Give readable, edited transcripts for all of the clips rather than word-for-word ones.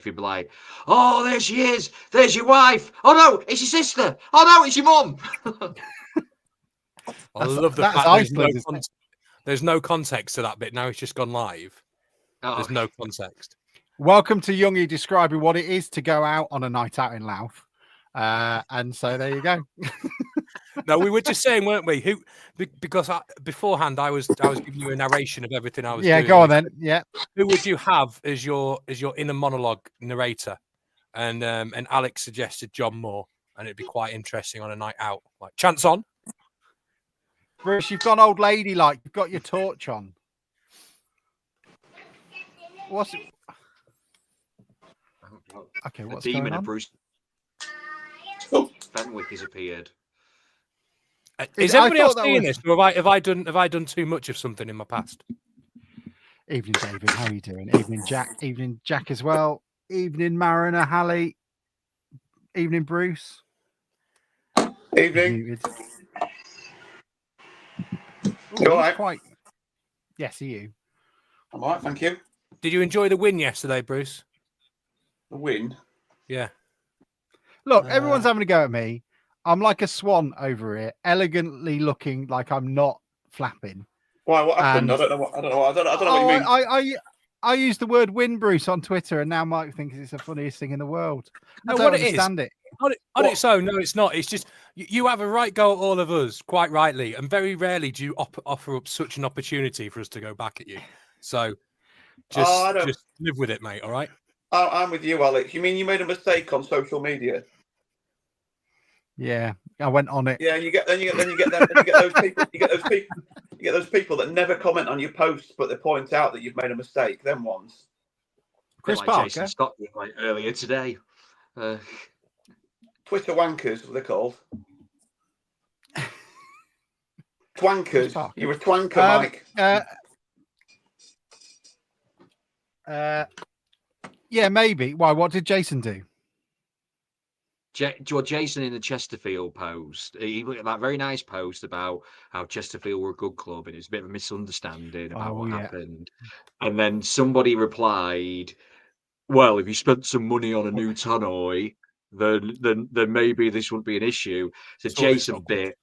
He'd be like, "Oh, there she is. There's your wife. Oh no, it's your sister. Oh no, it's your mum." I love the fact there's no context to that bit. Now it's just gone live. There's no context. Welcome to Youngie describing what it is to go out on a night out in Louth. And so there you go. No, we were just saying, weren't we? Because beforehand I was giving you a narration of everything I was doing. Yeah, go on then. Yeah. Who would you have as your inner monologue narrator? And Alex suggested John Moore, and it'd be quite interesting on a night out. Like, chance on. Bruce, you've gone old lady like. You've got your torch on. What's it? Okay, what's the demon going on? of Bruce Fenwick has appeared. Is everybody else seeing this, or have I done too much of something in my past? Evening, David. How are you doing? Evening, Jack. Evening, Jack as well. Evening, Mariner, Hallie. Evening, Bruce. Evening. You all right? Yes, are you? I'm all right, thank you. Did you enjoy the win yesterday, Bruce? The win? Yeah. Look, everyone's having a go at me. I'm like a swan over here, elegantly looking like I'm not flapping. Why? What happened? I don't know what you mean. I use the word "win," Bruce, on Twitter, and now Mike thinks it's the funniest thing in the world. I don't understand it. On its own, no, it's not. It's just you have a right go at all of us, quite rightly, and very rarely do you offer up such an opportunity for us to go back at you. So just live with it, mate. All right. I'm with you, Alex. You mean you made a mistake on social media? Yeah, I went on it. Yeah, you get those people that never comment on your posts, but they point out that you've made a mistake. Them ones. Chris like Parker. Jason Scott did like earlier today. Twitter wankers, what they're called. Twankers. You're a twanker, Mike. Yeah, maybe. Why? What did Jason do? Jason in the Chesterfield post, he put that very nice post about how Chesterfield were a good club, and it's a bit of a misunderstanding about what happened. And then somebody replied, "Well, if you spent some money on a new tannoy, then maybe this wouldn't be an issue." So Jason bit,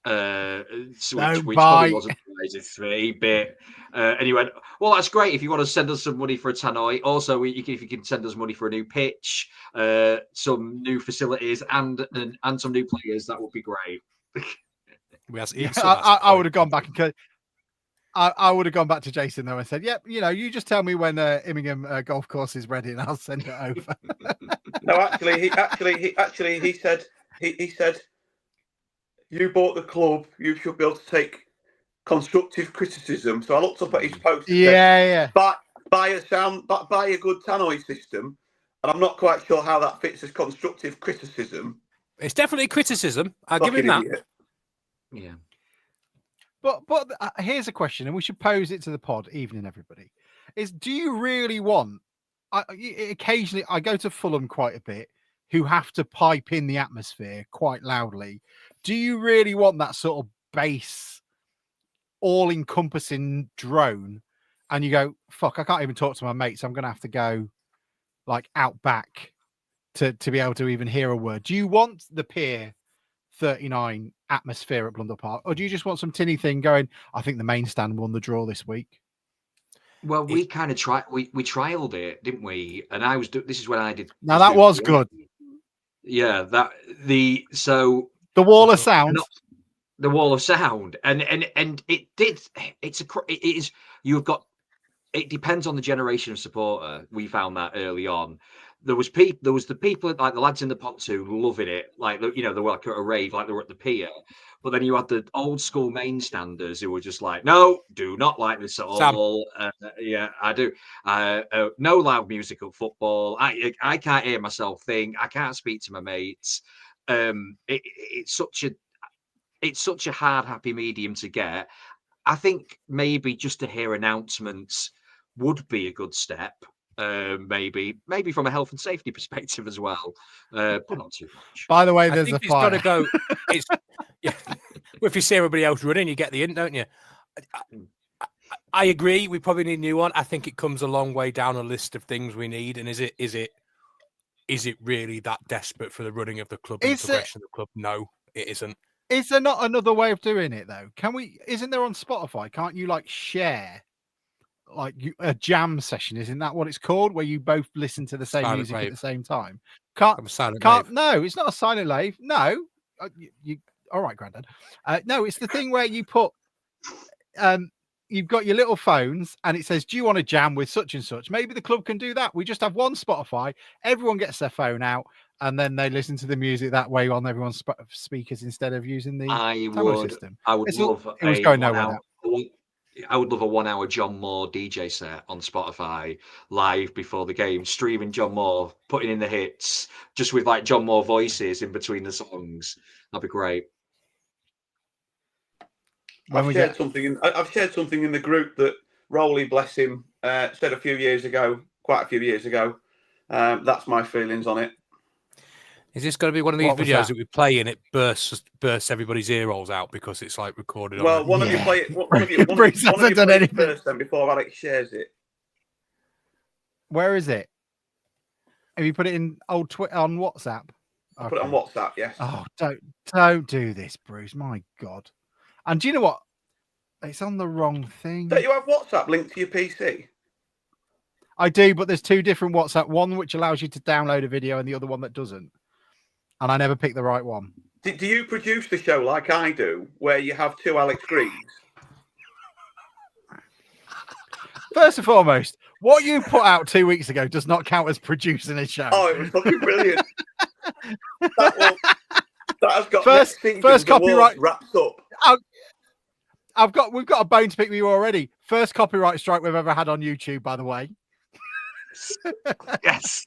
which probably wasn't a 3-bit. And he went, "Well, that's great if you want to send us some money for a tannoy. Also, if you can send us money for a new pitch, some new facilities, and some new players, that would be great." I would have gone back and I would have gone back to Jason though and said, "Yep, you just tell me when Immingham golf course is ready, and I'll send it over." No, he said, "You bought the club. You should be able to take constructive criticism." So I looked up at his post. Yeah. Buy a good tannoy system, and I'm not quite sure how that fits as constructive criticism. It's definitely criticism. I'll give him that. Idiot. Yeah. But here's a question, and we should pose it to the pod. Evening, everybody. Do you really want? Occasionally, I go to Fulham quite a bit, who have to pipe in the atmosphere quite loudly. Do you really want that sort of bass, all-encompassing drone? And you go, "Fuck, I can't even talk to my mates. I'm going to have to go like out back to be able to even hear a word." Do you want the Pier 39 atmosphere at Blunder Park, or do you just want some tinny thing going, "I think the main stand won the draw this week"? Well, we kind of we trialed it, didn't we? And this is when I did. Now that was good. Yeah, the wall of sound. The wall of sound, and it did. It is. You've got. It depends on the generation of supporter. We found that early on. There was the people like the lads in the pontoon loving it, like they were like at a rave, like they were at the pier. But then you had the old school main standers who were just like, "No, do not like this at all." Yeah, I do. No loud music at football. I can't hear myself think. I can't speak to my mates. It's such a hard, happy medium to get. I think maybe just to hear announcements would be a good step. Maybe from a health and safety perspective as well, but not too much. By the way, there's a fire. It's got to go. Well, if you see everybody else running, you get the hint, don't you? I agree. We probably need a new one. I think it comes a long way down a list of things we need. And is it really that desperate for the running of the club and progression of the club? No, it isn't. Is there not another way of doing it though? Isn't there on Spotify? Can't you like share a jam session? Isn't that what it's called? Where you both listen to the same music at the same time? I'm a silent can't. No, it's not a silent lave. No, you. All right, Grandad. No, it's the thing where you put. You've got your little phones, and it says, "Do you want to jam with such and such?" Maybe the club can do that. We just have one Spotify. Everyone gets their phone out, and then they listen to the music that way on everyone's speakers instead of using the system. I would love it was going nowhere. I would love a 1 hour John Moore DJ set on Spotify live before the game, streaming John Moore, putting in the hits, just with like John Moore voices in between the songs. That'd be great. I've shared something in the group that Rowley, bless him, said quite a few years ago. That's my feelings on it. Is this going to be one of these videos that we play and it bursts everybody's ear holes out because it's like recorded? Well, one of you play it. One of you play it first, then before Alex shares it. Where is it? Have you put it in on WhatsApp? I put it on WhatsApp. Yes. Oh, don't do this, Bruce. My God. And do you know what? It's on the wrong thing. Don't you have WhatsApp linked to your PC? I do, but there's two different WhatsApp. One which allows you to download a video and the other one that doesn't. And I never picked the right one. Do you produce the show like I do, where you have two Alex Greens? First and foremost, what you put out 2 weeks ago does not count as producing a show. Oh, it was fucking brilliant. that has got first copyright wrapped up. We've got a bone to pick with you already. First copyright strike we've ever had on YouTube, by the way. Yes.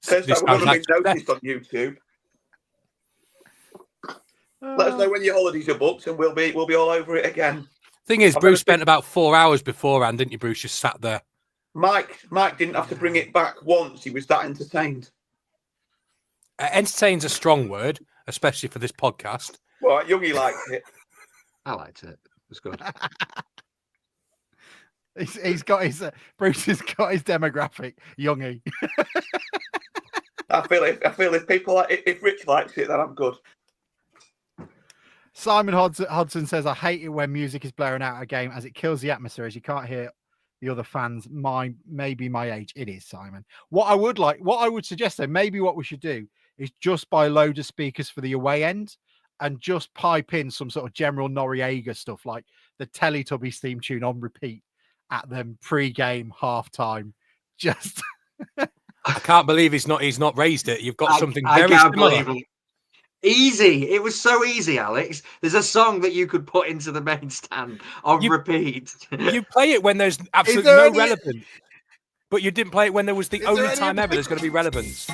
First time we've ever been noticed on YouTube. Let us know when your holidays are booked, and we'll be all over it again. Thing is, Bruce spent about 4 hours beforehand, didn't you, Bruce? Just sat there. Mike didn't have to bring it back once. He was that entertained. Entertain's a strong word, especially for this podcast. Well, Youngie liked it. I liked it. It was good. He's got his Bruce has got his demographic, Youngie. I feel if Rich likes it, then I'm good. Simon Hodson says, "I hate it when music is blaring out a game as it kills the atmosphere as you can't hear the other fans. Maybe my age." It is, Simon. What I would suggest though, maybe what we should do is just buy loads of speakers for the away end and just pipe in some sort of General Noriega stuff like the Teletubbies theme tune on repeat at them pre-game, half-time. Just I can't believe he's not raised it. You've got something very similar. Easy. It was so easy, Alex. There's a song that you could put into the main stand on repeat. You play it when there's absolutely no relevance. But you didn't play it when there was the only time ever there's going to be relevance.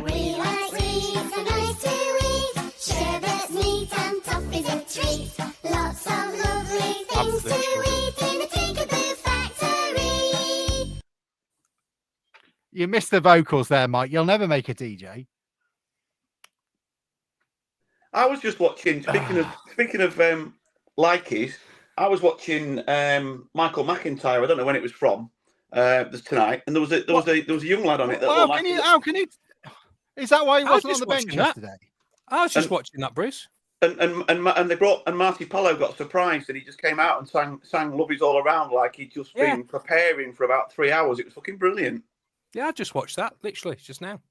We like sweets and nice to eat. Sherbet's neat and toffee's a treat. Lots of lovely things to eat in the Tinkerboo factory. You missed the vocals there, Mike. You'll never make a DJ. I was just watching. Speaking of likeys, I was watching Michael McIntyre. I don't know when it was from. Tonight, and there was a young lad on it. How can he? Is that why he wasn't on the bench yesterday? I was just watching that, Bruce. And Marty Pello got surprised and he just came out and sang "Love Is All Around" like he'd just been preparing for about 3 hours. It was fucking brilliant. Yeah, I just watched that literally just now.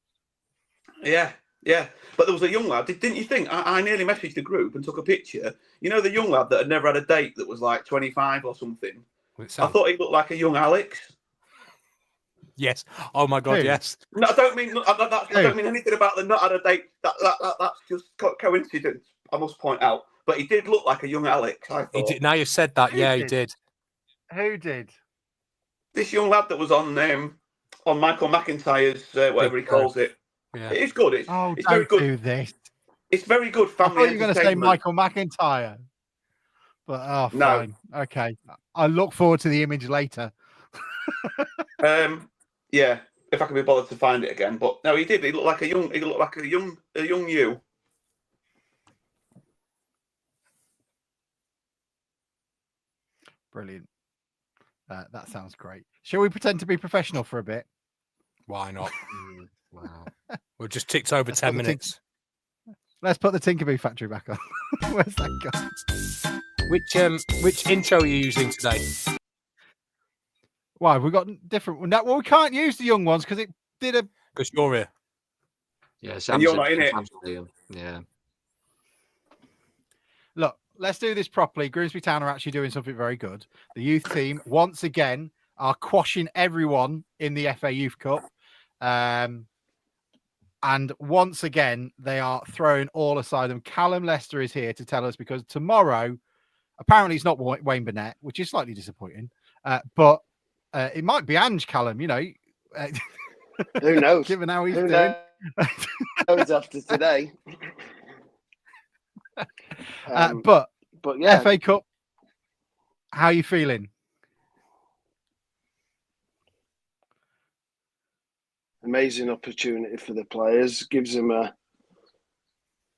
Yeah. But there was a young lad. Didn't you think? I nearly messaged the group and took a picture. You know, the young lad that had never had a date that was like 25 or something. I thought he looked like a young Alex. Yes. Oh my God. Yes. No, I don't mean anything about the not had a date. That's just coincidence. I must point out. But he did look like a young Alex. I thought. He did. Now you said that. He did. Who did? This young lad that was on Michael McIntyre's whatever he calls it. Yeah. It's good. It's very good. Do this. It's very good family. I thought you were going to say Michael McIntyre. But fine. No. Okay. I look forward to the image later. Yeah, if I can be bothered to find it again. But no, he did. He looked like a young you. Brilliant. That sounds great. Shall we pretend to be professional for a bit? Why not? Wow. We've just ticked over 10 minutes. Let's put the Tinkerbell factory back on. Where's that gone? Which intro are you using today? Why we got different? Well, we can't use the young ones because it did a. Because you're here. Yeah, And you're not in it. Yeah. Look, let's do this properly. Grimsby Town are actually doing something very good. The youth team, once again, are quashing everyone in the FA Youth Cup. And once again, they are throwing all aside them. Callum Lester is here to tell us because tomorrow, apparently it's not Wayne Burnett, which is slightly disappointing. But it might be Ange Callum, you know. Who knows? Given how he's Who doing. knows after today. But yeah, FA Cup, how are you feeling? Amazing opportunity for the players. Gives them a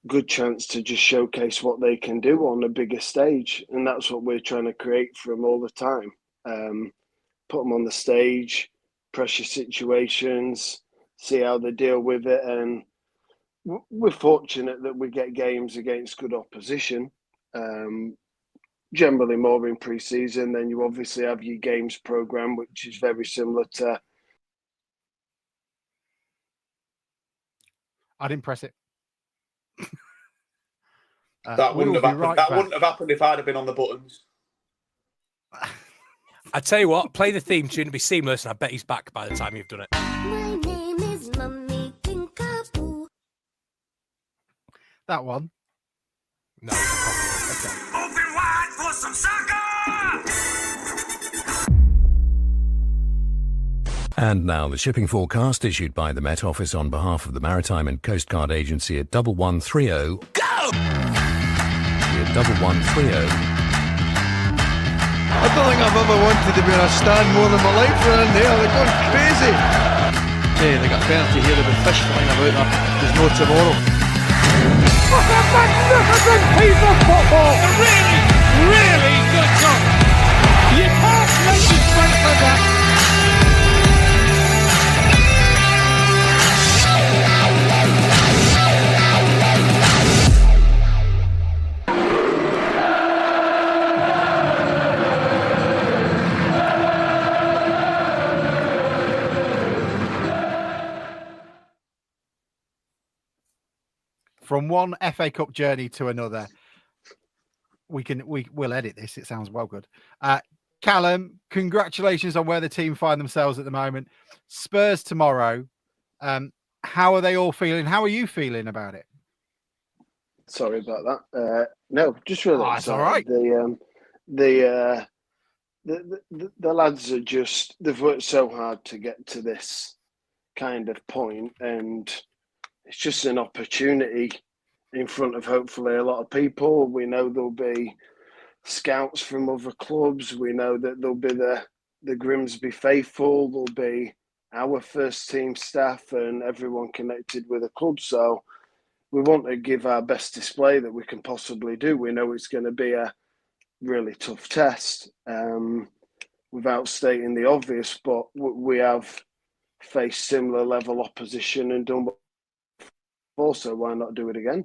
good chance to just showcase what they can do on a bigger stage. And that's what we're trying to create for them all the time. Put them on the stage, pressure situations, see how they deal with it. And we're fortunate that we get games against good opposition. Generally more in pre-season. Then you obviously have your games program, which is very similar to. I didn't press it. That wouldn't have happened. Right wouldn't have happened if I'd have been on the buttons. I tell you what, play the theme tune, it'll be seamless, and I bet he's back by the time you've done it. My name is Mummy Tinkerbell. That one? No. Okay. Open wide for some soccer! And now the shipping forecast issued by the Met Office on behalf of the Maritime and Coast Guard Agency at 1130. Go! At 1130. I don't think I've ever wanted to be in a stand more than my life around there. They're going crazy. Hey, they got a penalty here. There'll be fish flying about there. There's no tomorrow. What a magnificent piece of football! A really, really good job. You can't make it straight like that. From one FA Cup journey to another, we'll edit this. It sounds well good. Callum, congratulations on where the team find themselves at the moment. Spurs tomorrow. How are they all feeling? How are you feeling about it? Sorry about that. No, just really. It's all right. The lads are they've worked so hard to get to this kind of point, and it's just an opportunity in front of hopefully a lot of people. We know there'll be scouts from other clubs. We know that there'll be the Grimsby faithful. There'll be our first team staff and everyone connected with the club. So we want to give our best display that we can possibly do. We know it's going to be a really tough test, without stating the obvious, but we have faced similar level opposition and done also, why not do it again?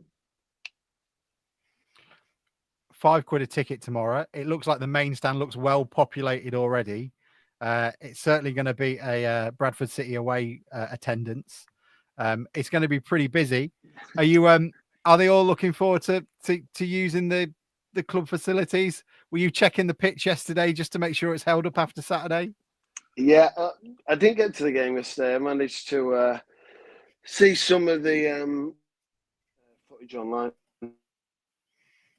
£5 a ticket tomorrow. It looks like the main stand looks well populated already. It's certainly going to be a Bradford City away attendance. It's going to be pretty busy. Are you? Are they all looking forward to using the club facilities? Were you checking the pitch yesterday just to make sure it's held up after Saturday? Yeah, I didn't get to the game yesterday. I managed to see some of the footage online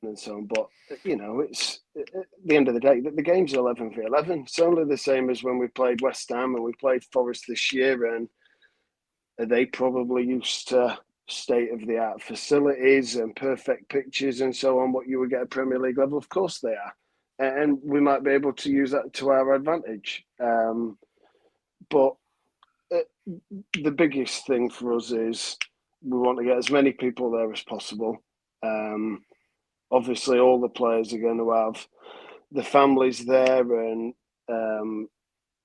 and so on, but you know, it's at the end of the day, the game's 11 for 11. It's only the same as when we played West Ham and we played Forest this year, and are they probably used to state-of-the-art facilities and perfect pitches and so on, what you would get at Premier League level? Of course they are, and we might be able to use that to our advantage. But the biggest thing for us is we want to get as many people there as possible. Obviously, all the players are going to have the families there, and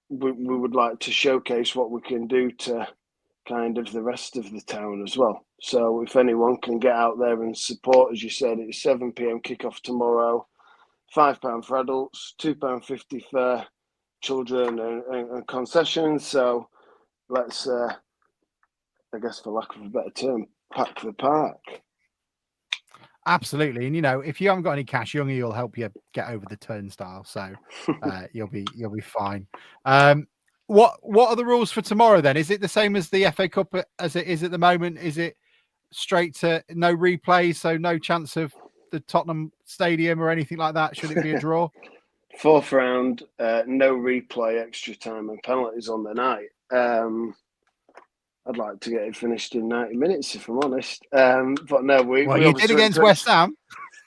we would like to showcase what we can do to kind of the rest of the town as well. So if anyone can get out there and support, as you said, it's 7 p.m. kickoff tomorrow, £5 for adults, £2.50 for children and concessions. So let's, I guess for lack of a better term, pack the park. Absolutely, and if you haven't got any cash, Youngie will help you get over the turnstile, so you'll be fine. What are the rules for tomorrow then? Is it the same as the FA Cup as it is at the moment? Is it straight to no replays, so no chance of the Tottenham Stadium or anything like that? Should it be a draw? Fourth round, no replay, extra time and penalties on the night. I'd like to get it finished in 90 minutes, if I'm honest. But no, we you did against West Ham.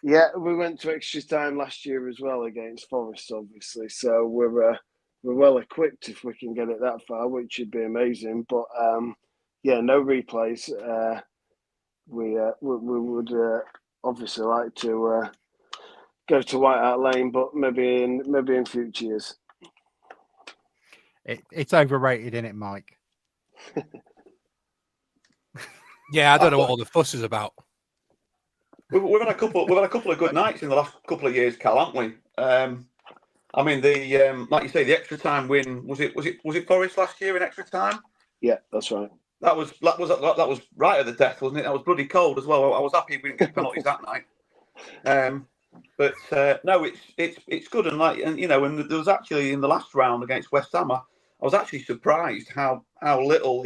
Yeah, we went to extra time last year as well against Forest, obviously. So we're well equipped if we can get it that far, which would be amazing. But yeah, no replays. We would obviously like to go to White Hart Lane, but maybe in future years. It's overrated, isn't it, Mike? Yeah, I don't know what all the fuss is about. We've had a couple of good nights in the last couple of years, Cal, haven't we? I mean, the like you say, the extra time win was it Forest last year in extra time? Yeah, that's right. That was right at the death, wasn't it? That was bloody cold as well. I was happy we didn't get penalties that night. But no, it's good, and and there was actually in the last round against West Ham, I was actually surprised how little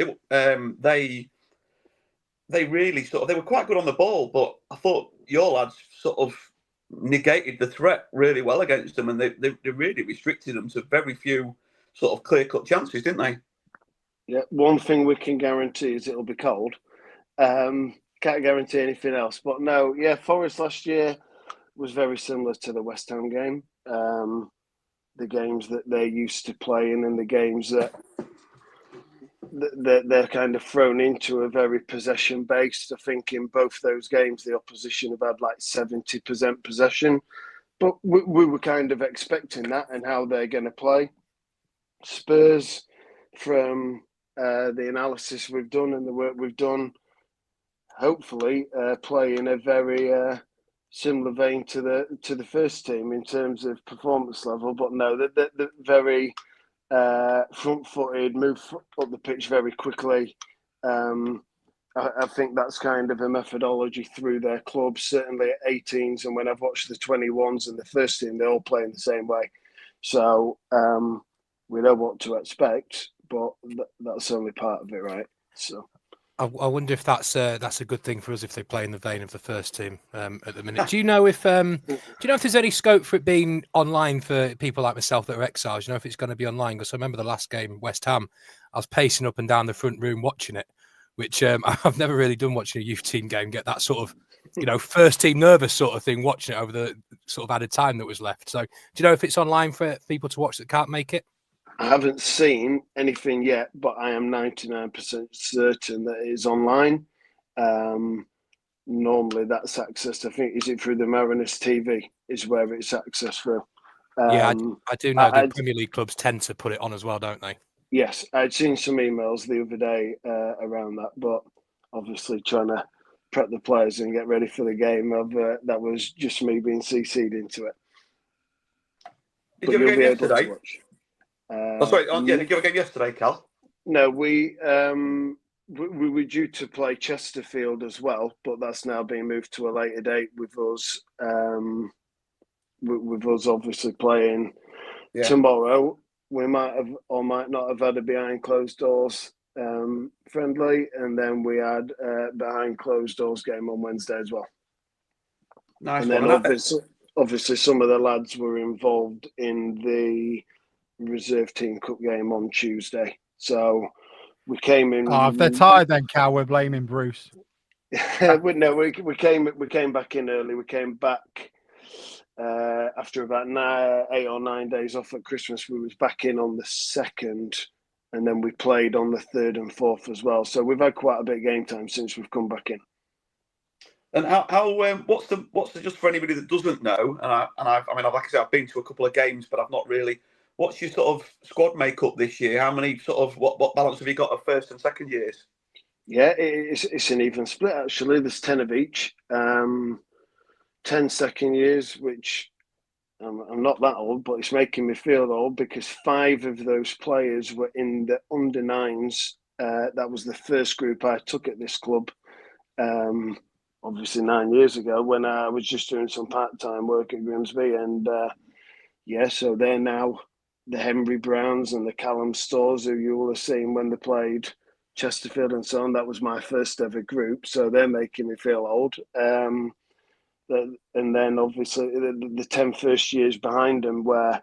they really they were quite good on the ball, but I thought your lads sort of negated the threat really well against them, and they really restricted them to very few sort of clear-cut chances, didn't they? Yeah, one thing we can guarantee is it'll be cold. Can't guarantee anything else. But no, yeah, Forest last year was very similar to the West Ham game. The games that they're used to playing and the games that they're kind of thrown into are very possession based. I think in both those games, the opposition have had like 70% possession. But we were kind of expecting that and how they're going to play. Spurs, from the analysis we've done and the work we've done, hopefully play in a very similar vein to the first team in terms of performance level. But no, they're very front-footed, move up the pitch very quickly. I think that's kind of a methodology through their clubs, certainly at 18s. And when I've watched the 21s and the first team, they all play in the same way. So we know what to expect, but that's only part of it, right? So I wonder if that's a good thing for us if they play in the vein of the first team at the minute. Do you know if there's any scope for it being online for people like myself that are exiles? You know if it's going to be online? Because I remember the last game, West Ham, I was pacing up and down the front room watching it, which I've never really done watching a youth team game. Get that sort of first team nervous sort of thing watching it over the sort of added time that was left. So do you know if it's online for people to watch that can't make it? I haven't seen anything yet, but I am 99% certain that it is online. Normally that's accessed, I think, is it through the Mariners TV is where it's accessed through. Yeah, I do know the Premier League clubs tend to put it on as well, don't they? Yes, I'd seen some emails the other day around that, but obviously trying to prep the players and get ready for the game, that was just me being CC'd into it. Did you have a game yesterday? Sorry, did you have a game yesterday, Cal? No, we were due to play Chesterfield as well, but that's now being moved to a later date with us. With us obviously playing tomorrow. We might have or might not have had a behind closed doors friendly, and then we had a behind closed doors game on Wednesday as well. Nice. And then obviously some of the lads were involved in the reserve team cup game on Tuesday. So we came in. Oh, if they're tired, then Cal, we're blaming Bruce. No, we came back in early. We came back after about 8 or 9 days off at Christmas. We was back in on the 2nd, and then we played on the 3rd and 4th as well. So we've had quite a bit of game time since we've come back in. And how what's the just for anybody that doesn't know, like I said, I've been to a couple of games, but I've not really. What's your sort of squad makeup this year? How many sort of what balance have you got of first and second years? Yeah, it's an even split actually. There's 10 of each. 10 second years, which I'm not that old, but it's making me feel old because 5 of those players were in the under 9s. That was the first group I took at this club. Obviously 9 years ago when I was just doing some part-time work at Grimsby, and so they're now the Henry Browns and the Callum Stores who you will have seen when they played Chesterfield and so on. That was my first ever group, so they're making me feel old. And then obviously the 10 first years behind them, where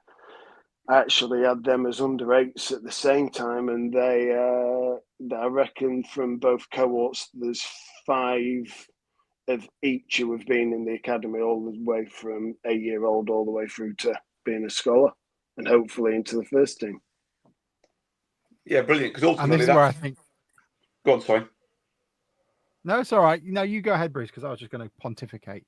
I actually had them as under 8s at the same time, and they I reckon from both cohorts there's 5 of each who have been in the academy all the way from 8-year-old all the way through to being a scholar and hopefully into the first team. Yeah, brilliant. Because ultimately, and this is where I think. Go on, sorry. No, it's all right. No, you go ahead, Bruce, because I was just going to pontificate.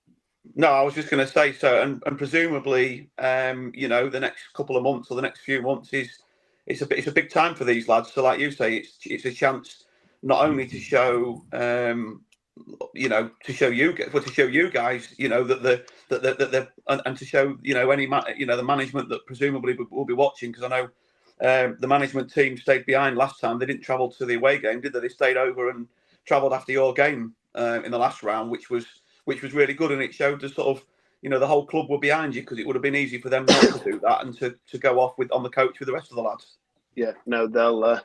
No, I was just going to say so, and presumably, the next couple of months or the next few months it's a big time for these lads. So, like you say, it's a chance not only to show. To show you guys, that and to show the management that presumably will be watching, because I know the management team stayed behind last time. They didn't travel to the away game, did they? They stayed over and travelled after your game in the last round, which was really good, and it showed the sort of the whole club were behind you, because it would have been easy for them not to do that and to go off on the coach with the rest of the lads. Yeah, no, they'll.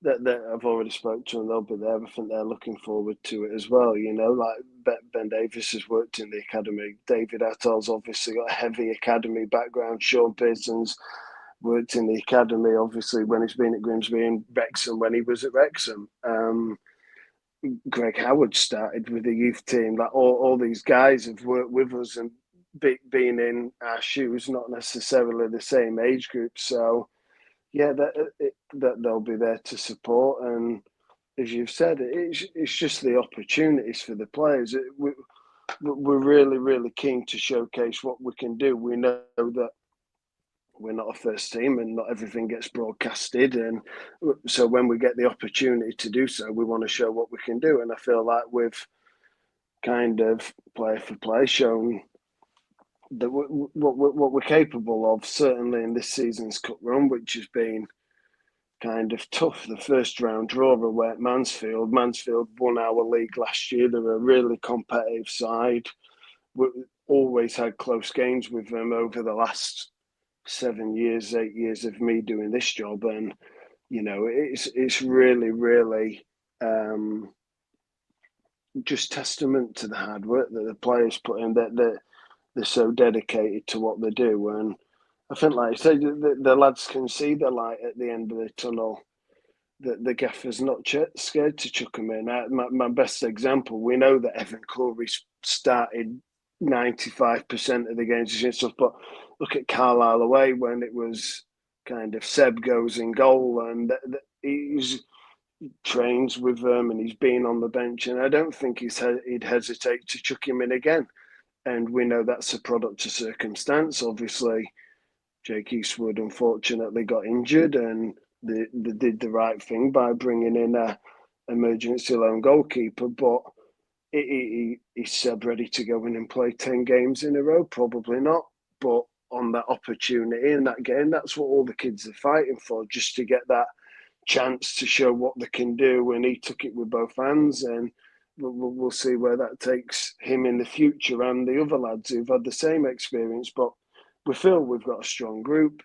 I've already spoke to them. They'll be there. I think they're looking forward to it as well. Like Ben Davis has worked in the academy. David Attall's obviously got a heavy academy background. Sean Pearson's worked in the academy, obviously, when he's been at Grimsby, and Wrexham when he was at Wrexham. Greg Howard started with the youth team. Like all these guys have worked with us and been in our shoes, not necessarily the same age group. So. Yeah, that they'll be there to support, and as you've said, it's just the opportunities for the players. We're really, really keen to showcase what we can do. We know that we're not a first team, and not everything gets broadcasted, and so when we get the opportunity to do so, we want to show what we can do. And I feel like we've kind of player for player shown that what we're capable of, certainly in this season's cup run, which has been kind of tough. The first round draw away at Mansfield. Mansfield won our league last year. They're a really competitive side. We always had close games with them over the last 7 years, 8 years of me doing this job, and it's really, really just testament to the hard work that the players put in. That they're so dedicated to what they do, and I think, like I said, the lads can see the light at the end of the tunnel. The gaffer's not scared to chuck them in. My best example, we know that Evan Corey started 95% of the games and stuff, but look at Carlisle away when it was kind of Seb goes in goal, and he trains with them and he's been on the bench, and I don't think he'd hesitate to chuck him in again. And we know that's a product of circumstance. Obviously, Jake Eastwood unfortunately got injured, and they did the right thing by bringing in a emergency loan goalkeeper. But he's Seb ready to go in and play 10 games in a row? Probably not. But on that opportunity in that game, that's what all the kids are fighting for, just to get that chance to show what they can do. And he took it with both hands, and we'll see where that takes him in the future and the other lads who've had the same experience. But we feel we've got a strong group.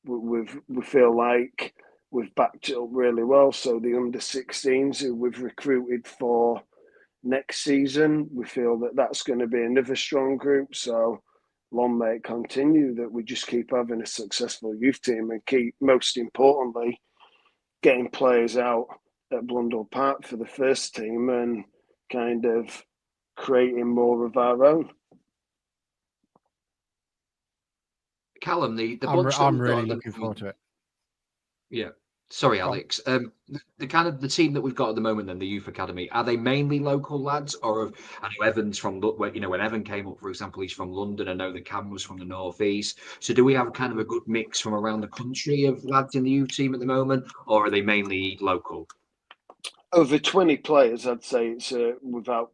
We feel like we've backed it up really well. So the under-16s who we've recruited for next season, we feel that that's going to be another strong group. So long may it continue that we just keep having a successful youth team and keep, most importantly, getting players out at Blundell Park for the first team and kind of creating more of our own. Callum, the I'm really looking forward to it. Yeah, Sorry, Alex. The kind of the team that we've got at the moment, then the youth academy, are they mainly local lads, or I know Evan's from, you know, when Evan came up, for example, he's from London. I know that Cam was from the northeast. So do we have kind of a good mix from around the country of lads in the youth team at the moment, or are they mainly local? Over 20 players, I'd say it's without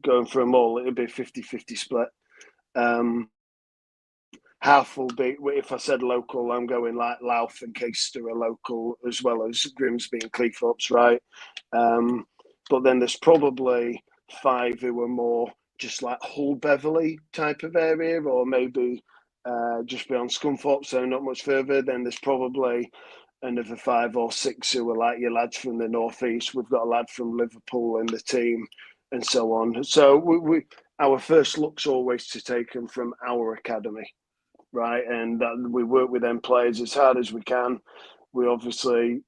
going for them all, it'd be a 50-50 split. Half will be, if I said local, I'm going like Louth and Caister are local, as well as Grimsby and Cleethorpes, right? But then there's probably 5 who are more just like Hull Beverley type of area, or maybe just beyond Scunthorpe, so not much further. Then there's probably another 5 or 6 who are like your lads from the northeast. We've got a lad from Liverpool in the team, and so on. So our first look's always to take them from our academy. Right, and we work with them players as hard as we can. We obviously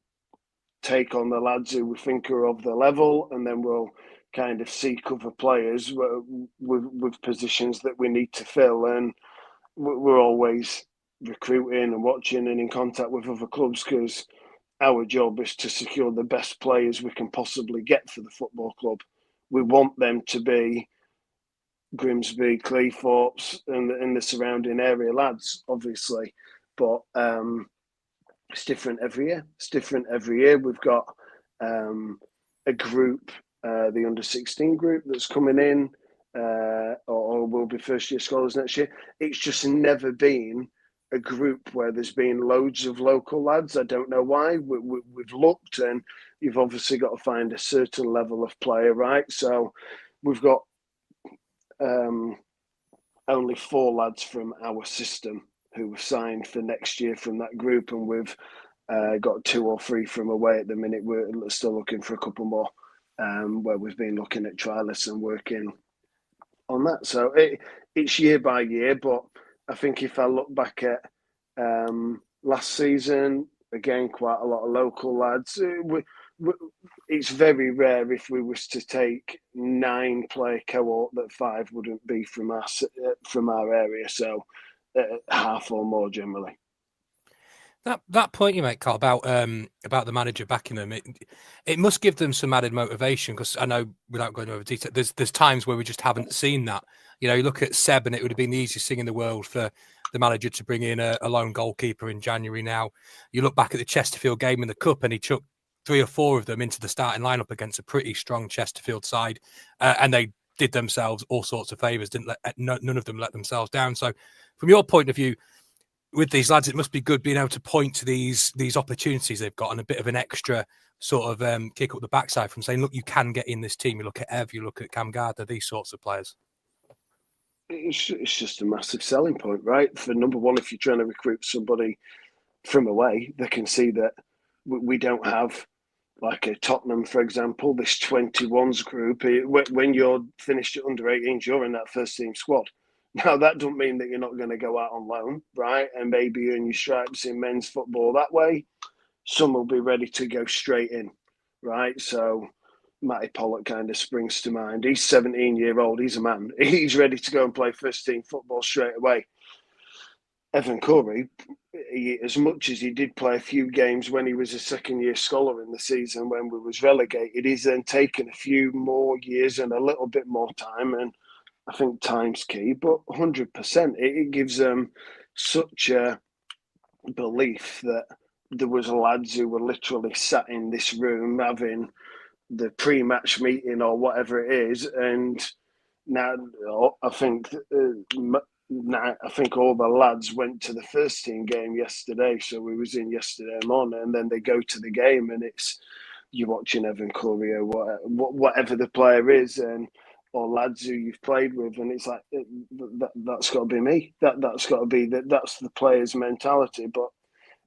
take on the lads who we think are of the level, and then we'll kind of seek other players with positions that we need to fill. And we're always recruiting and watching and in contact with other clubs, because our job is to secure the best players we can possibly get for the football club. We want them to be Grimsby, Cleethorpes, and the surrounding area lads, obviously, but it's different every year. We've got a group, the under-16 group that's coming in, or will be first-year scholars next year. It's just never been a group where there's been loads of local lads. I don't know why. We've looked, and you've obviously got to find a certain level of player, right? So we've got only 4 lads from our system who were signed for next year from that group, and we've got 2 or 3 from away at the minute. We're still looking for a couple more, where we've been looking at trialists and working on that. So it's year by year, but I think if I look back at last season, again, quite a lot of local lads. It's very rare if we was to take 9 player cohort that 5 wouldn't be from our area. So half or more generally. That point you make, Carl, about the manager backing them, it must give them some added motivation, because I know, without going over detail, there's times where we just haven't seen that. You know, you look at Seb, and it would have been the easiest thing in the world for the manager to bring in a lone goalkeeper in January. Now you look back at the Chesterfield game in the cup, and he chucked 3 or 4 of them into the starting lineup against a pretty strong Chesterfield side, and they did themselves all sorts of favours. None of them let themselves down. So, from your point of view, with these lads, it must be good being able to point to these opportunities they've got, and a bit of an extra sort of kick up the backside from saying, look, you can get in this team. You look at Ev, you look at Cam Gardner, these sorts of players. It's just a massive selling point, right? For number one, if you're trying to recruit somebody from away, they can see that we don't have, like a Tottenham, for example, this 21s group. When you're finished at under 18s, you're in that first team squad. Now, that doesn't mean that you're not going to go out on loan, right? And maybe earn your stripes in men's football that way. Some will be ready to go straight in, right? So Matty Pollock kind of springs to mind. He's 17-year-old. He's a man. He's ready to go and play first team football straight away. Evan Corey, as much as he did play a few games when he was a second-year scholar in the season when we was relegated, he's then taken a few more years and a little bit more time, and I think time's key, but 100%. It gives them such a belief that there was lads who were literally sat in this room having the pre-match meeting or whatever it is, and now I think all the lads went to the first team game yesterday, so we was in yesterday morning, and then they go to the game, and it's you're watching Evan Curry or whatever the player is, and or lads who you've played with, and it's like that's got to be me. That's got to be that's the player's mentality. But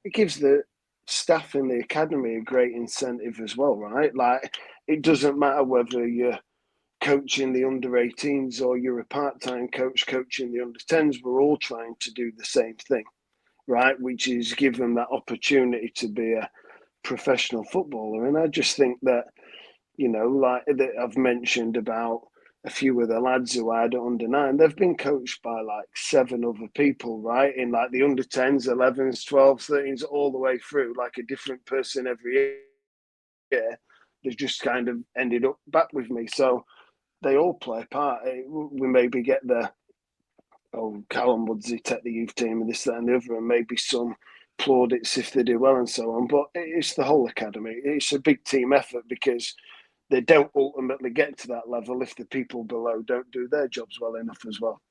it gives the staff in the academy a great incentive as well, right? Like, it doesn't matter whether you're coaching the under-18s or you're a part-time coach coaching the under-10s. We're all trying to do the same thing, right? Which is give them that opportunity to be a professional footballer. And I just think that, you know, like I've mentioned about a few of the lads who I had at under 9, they've been coached by like 7 other people, right? In like the under 10s, 11s, 12s, 13s, all the way through, like a different person every year. They've just kind of ended up back with me. So they all play a part. We maybe get Callum Woodsy take the youth team and this, that, and the other, and maybe some plaudits if they do well and so on. But it's the whole academy. It's a big team effort because they don't ultimately get to that level if the people below don't do their jobs well enough as well.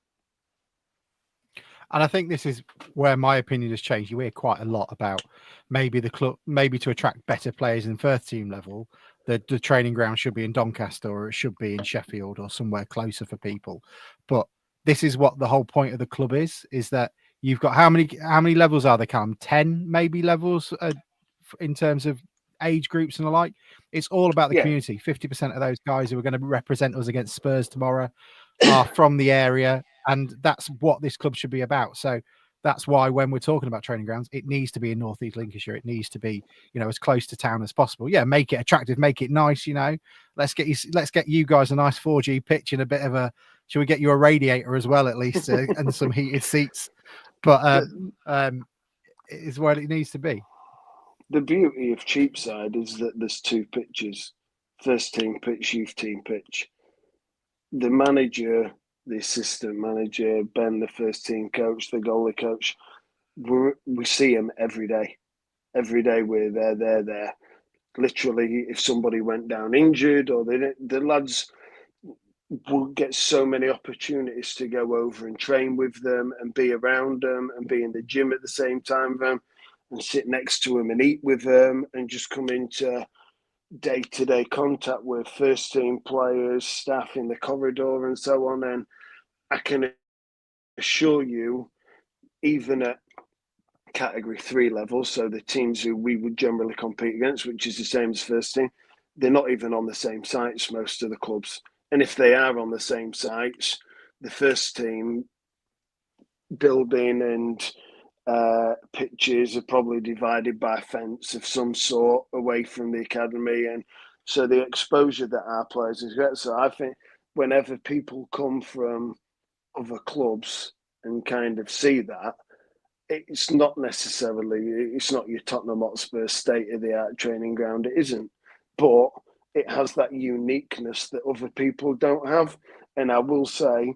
And I think this is where my opinion has changed. You hear quite a lot about maybe the club, maybe to attract better players in first team level, the training ground should be in Doncaster or it should be in Sheffield or somewhere closer for people. But this is what the whole point of the club is that you've got how many levels are there, Cam? 10 maybe levels in terms of age groups and the like. It's all about the community. 50% of those guys who are going to represent us against Spurs tomorrow are from the area, and that's what this club should be about. So that's why when we're talking about training grounds, it needs to be in North East Lincolnshire. It needs to be, as close to town as possible. Yeah, make it attractive, make it nice. Let's get you guys a nice 4G pitch and a bit of a. Should we get you a radiator as well, at least, and some heated seats? But it's where it needs to be. The beauty of Cheapside is that there's 2 pitches: first team pitch, youth team pitch. The manager, the assistant manager, Ben, the first team coach, the goalie coach, we see them every day. Every day we're there, they're there. Literally, if somebody went down injured or the lads will get so many opportunities to go over and train with them and be around them and be in the gym at the same time with them and sit next to them and eat with them and just come into day-to-day contact with first team players, staff in the corridor and so on. And I can assure you, even at category 3 levels, so the teams who we would generally compete against, which is the same as first team, they're not even on the same sites, most of the clubs. And if they are on the same sites, the first team building and pitches are probably divided by a fence of some sort away from the academy, and so the exposure that our players get. So I think whenever people come from other clubs and kind of see that, it's not your Tottenham Hotspur state of the art training ground. It isn't, but it has that uniqueness that other people don't have. And I will say,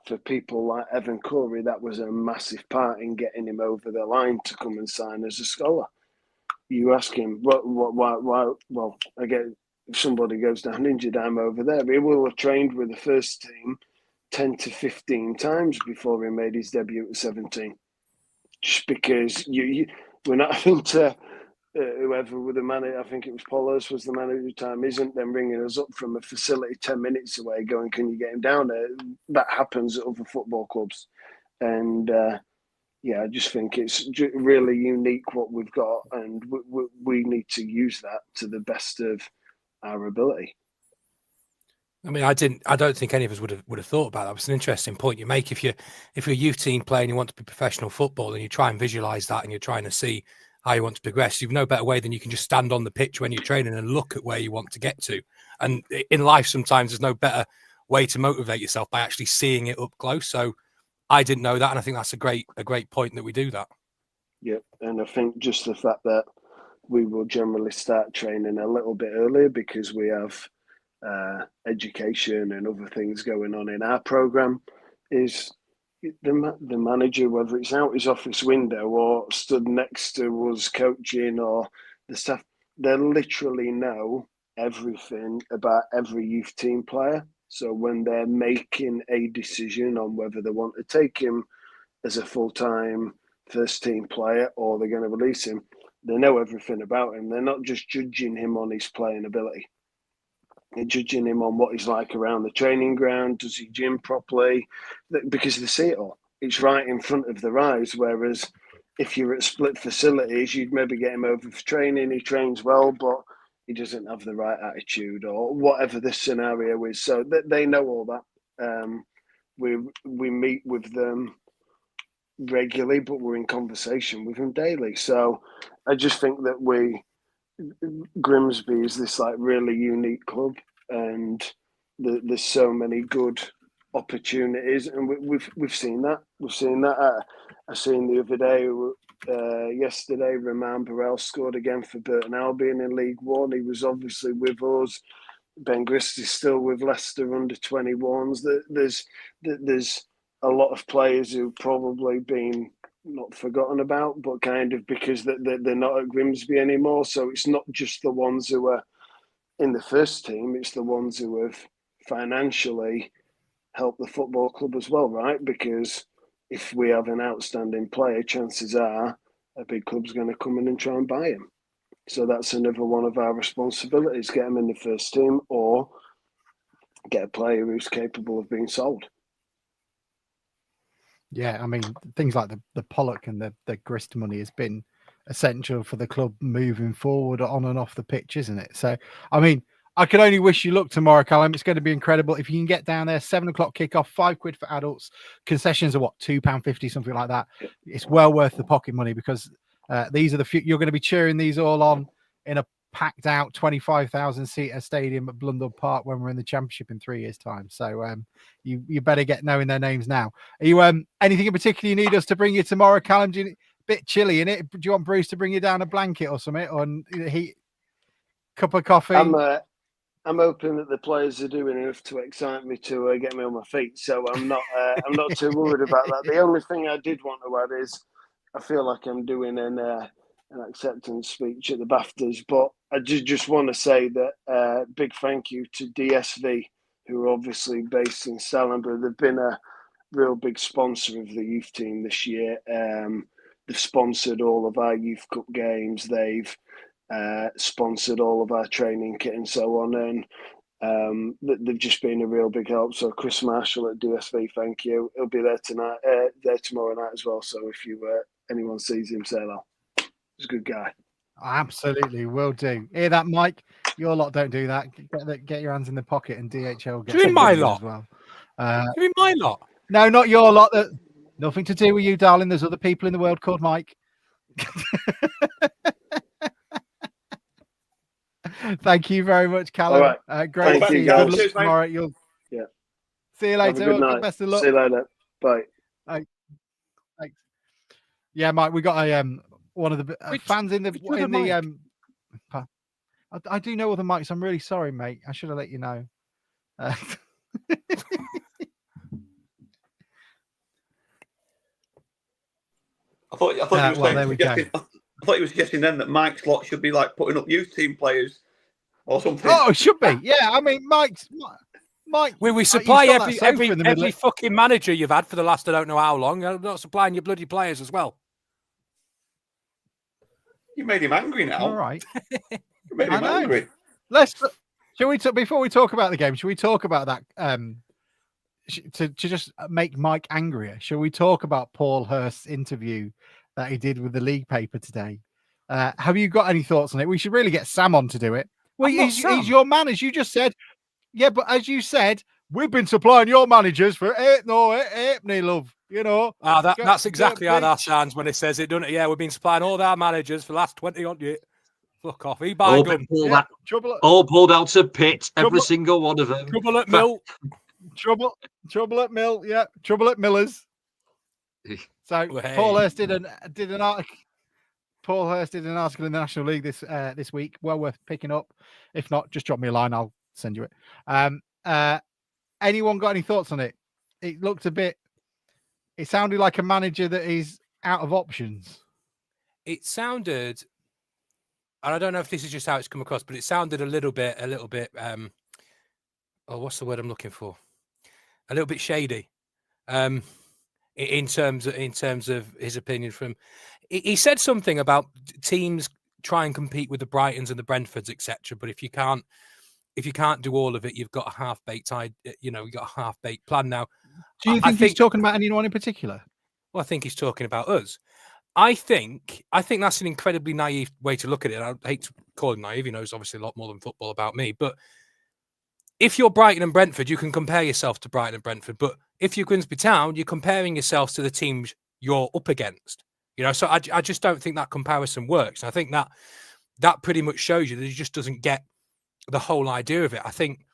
for people like Evan Corey, that was a massive part in getting him over the line to come and sign as a scholar. You ask him, why? Well, again, if somebody goes down injured, I'm over there. He will have trained with the first team 10 to 15 times before he made his debut at 17. Just because we're not having to, whoever with the manager, I think it was Pollers was the manager at the time, isn't then ringing us up from a facility 10 minutes away going, can you get him down there? That happens at other football clubs. And I just think it's really unique what we've got, and we need to use that to the best of our ability. I mean, I don't think any of us would have thought about that. It's an interesting point you make. If you're a youth team player and you want to be professional football and you try and visualize that and you're trying to see how you want to progress, you've no better way than you can just stand on the pitch when you're training and look at where you want to get to. And in life, sometimes there's no better way to motivate yourself by actually seeing it up close. So I didn't know that, and I think that's a great point that we do that. Yeah, and I think just the fact that we will generally start training a little bit earlier because we have education and other things going on in our program is the manager, whether it's out his office window or stood next to us coaching or the staff, they literally know everything about every youth team player. So when they're making a decision on whether they want to take him as a full-time first team player or they're going to release him, they know everything about him. They're not just judging him on his playing ability. They're judging him on what he's like around the training ground. Does he gym properly? Because they see it all. It's right in front of their eyes. Whereas if you're at split facilities, you'd maybe get him over for training. He trains well, but he doesn't have the right attitude or whatever the scenario is. So they know all that. We meet with them regularly, but we're in conversation with them daily. So I just think that Grimsby is this like really unique club, and there's so many good opportunities, and we've seen that. We've seen that. I seen the other day, yesterday, Romain Barrel scored again for Burton Albion in League One. He was obviously with us. Ben Christie's still with Leicester under 21s. There's a lot of players who've probably been not forgotten about, but kind of because they're not at Grimsby anymore. So it's not just the ones who are in the first team, it's the ones who have financially helped the football club as well, right? Because if we have an outstanding player, chances are a big club's going to come in and try and buy him. So that's another one of our responsibilities, get him in the first team or get a player who's capable of being sold. Yeah, I mean, things like the Pollock and the Grist money has been essential for the club moving forward on and off the pitch, isn't it? So, I mean, I can only wish you luck tomorrow, Callum. It's going to be incredible. If you can get down there, 7 o'clock kickoff, £5 for adults. Concessions are what, £2.50, something like that. It's well worth the pocket money because these are the few you're going to be cheering these all on in a packed out 25,000 seater stadium at Blundell Park when we're in the Championship in 3 years' time. So you better get knowing their names now. Are you anything in particular you need us to bring you tomorrow, Callum? Do you bit chilly in it? Do you want Bruce to bring you down a blanket or something, or heat cup of coffee? I'm hoping that the players are doing enough to excite me to get me on my feet. So I'm not too worried about that. The only thing I did want to add is I feel like I'm doing an acceptance speech at the BAFTAs, but I just want to say that big thank you to DSV, who are obviously based in Stallingborough. They've been a real big sponsor of the youth team this year. They've sponsored all of our Youth Cup games. They've sponsored all of our training kit and so on. And they've just been a real big help. So Chris Marshall at DSV, thank you. He'll be there tonight, there tomorrow night as well. So if anyone sees him, say hello. He's a good guy. Absolutely, will do. Hear that, Mike? Your lot don't do that. Get your hands in the pocket, and DHL gets you mean my lot as well. You mean my lot? No, not your lot. Nothing to do with you, darling. There's other people in the world called Mike. Thank you very much, Callum. All right. Great Thank to see you, you. guys. Good luck tomorrow. See you later. Have a good night. Best of luck. See you later. Bye. Thanks. Yeah, Mike. We got a one of the fans in the I do know other mics. I'm really sorry, mate. I should have let you know. I thought you were suggesting then that Mike's lot should be like putting up youth team players or something. Oh, it should be. Yeah, I mean, Mike. We supply every fucking manager you've had for the last I don't know how long. I'm not supplying your bloody players as well. You made him angry now. All right. You made him angry. Shall we before we talk about the game? Shall we talk about that? To just make Mike angrier. Shall we talk about Paul Hurst's interview that he did with the league paper today? Have you got any thoughts on it? We should really get Sam on to do it. Well, he's your man, as you just said. Yeah, but as you said, we've been supplying your managers for eight, love. You know. That's exactly how that sounds when it says it, doesn't it? Yeah, we've been supplying all our managers for the last 20 odd years. Fuck off. All pulled out of pit, every single one of them. Trouble at Mill. Trouble at Mill. Yeah, trouble at Miller's. So Paul Hurst did an article. Paul Hurst did an article in the National League this week. Well worth picking up. If not, just drop me a line. I'll send you it. Anyone got any thoughts on it? It looked a bit. It sounded like a manager that is out of options. It sounded, and I don't know if this is just how it's come across, but it sounded a little bit. What's the word I'm looking for? A little bit shady. In terms of his opinion from, he said something about teams try and compete with the Brightons and the Brentfords, etc. But if you can't do all of it, you've got a half-baked you've got a half-baked plan. Now, do you think he's talking about anyone in particular? Well, I think he's talking about us. I think that's an incredibly naive way to look at it. I hate to call him naive. He knows obviously a lot more than football about me. But if you're Brighton and Brentford, you can compare yourself to Brighton and Brentford. But if you're Grimsby Town, you're comparing yourselves to the teams you're up against. You know, so I just don't think that comparison works. And I think that pretty much shows you that he just doesn't get the whole idea of it. I think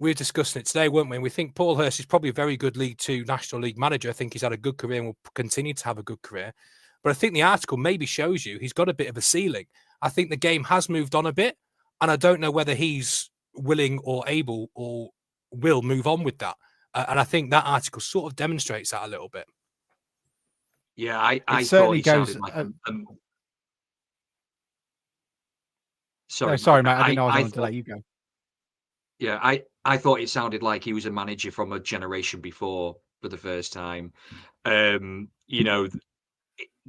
we were discussing it today, weren't we? And we think Paul Hurst is probably a very good League Two National League manager. I think he's had a good career and will continue to have a good career. But I think the article maybe shows you he's got a bit of a ceiling. I think the game has moved on a bit, and I don't know whether he's willing or able or will move on with that. And I think that article sort of demonstrates that a little bit. Yeah, I thought he sounded like sorry, no, sorry, Mike. mate. I didn't know I was on a delay. You go. Yeah, I thought it sounded like he was a manager from a generation before for the first time. You know,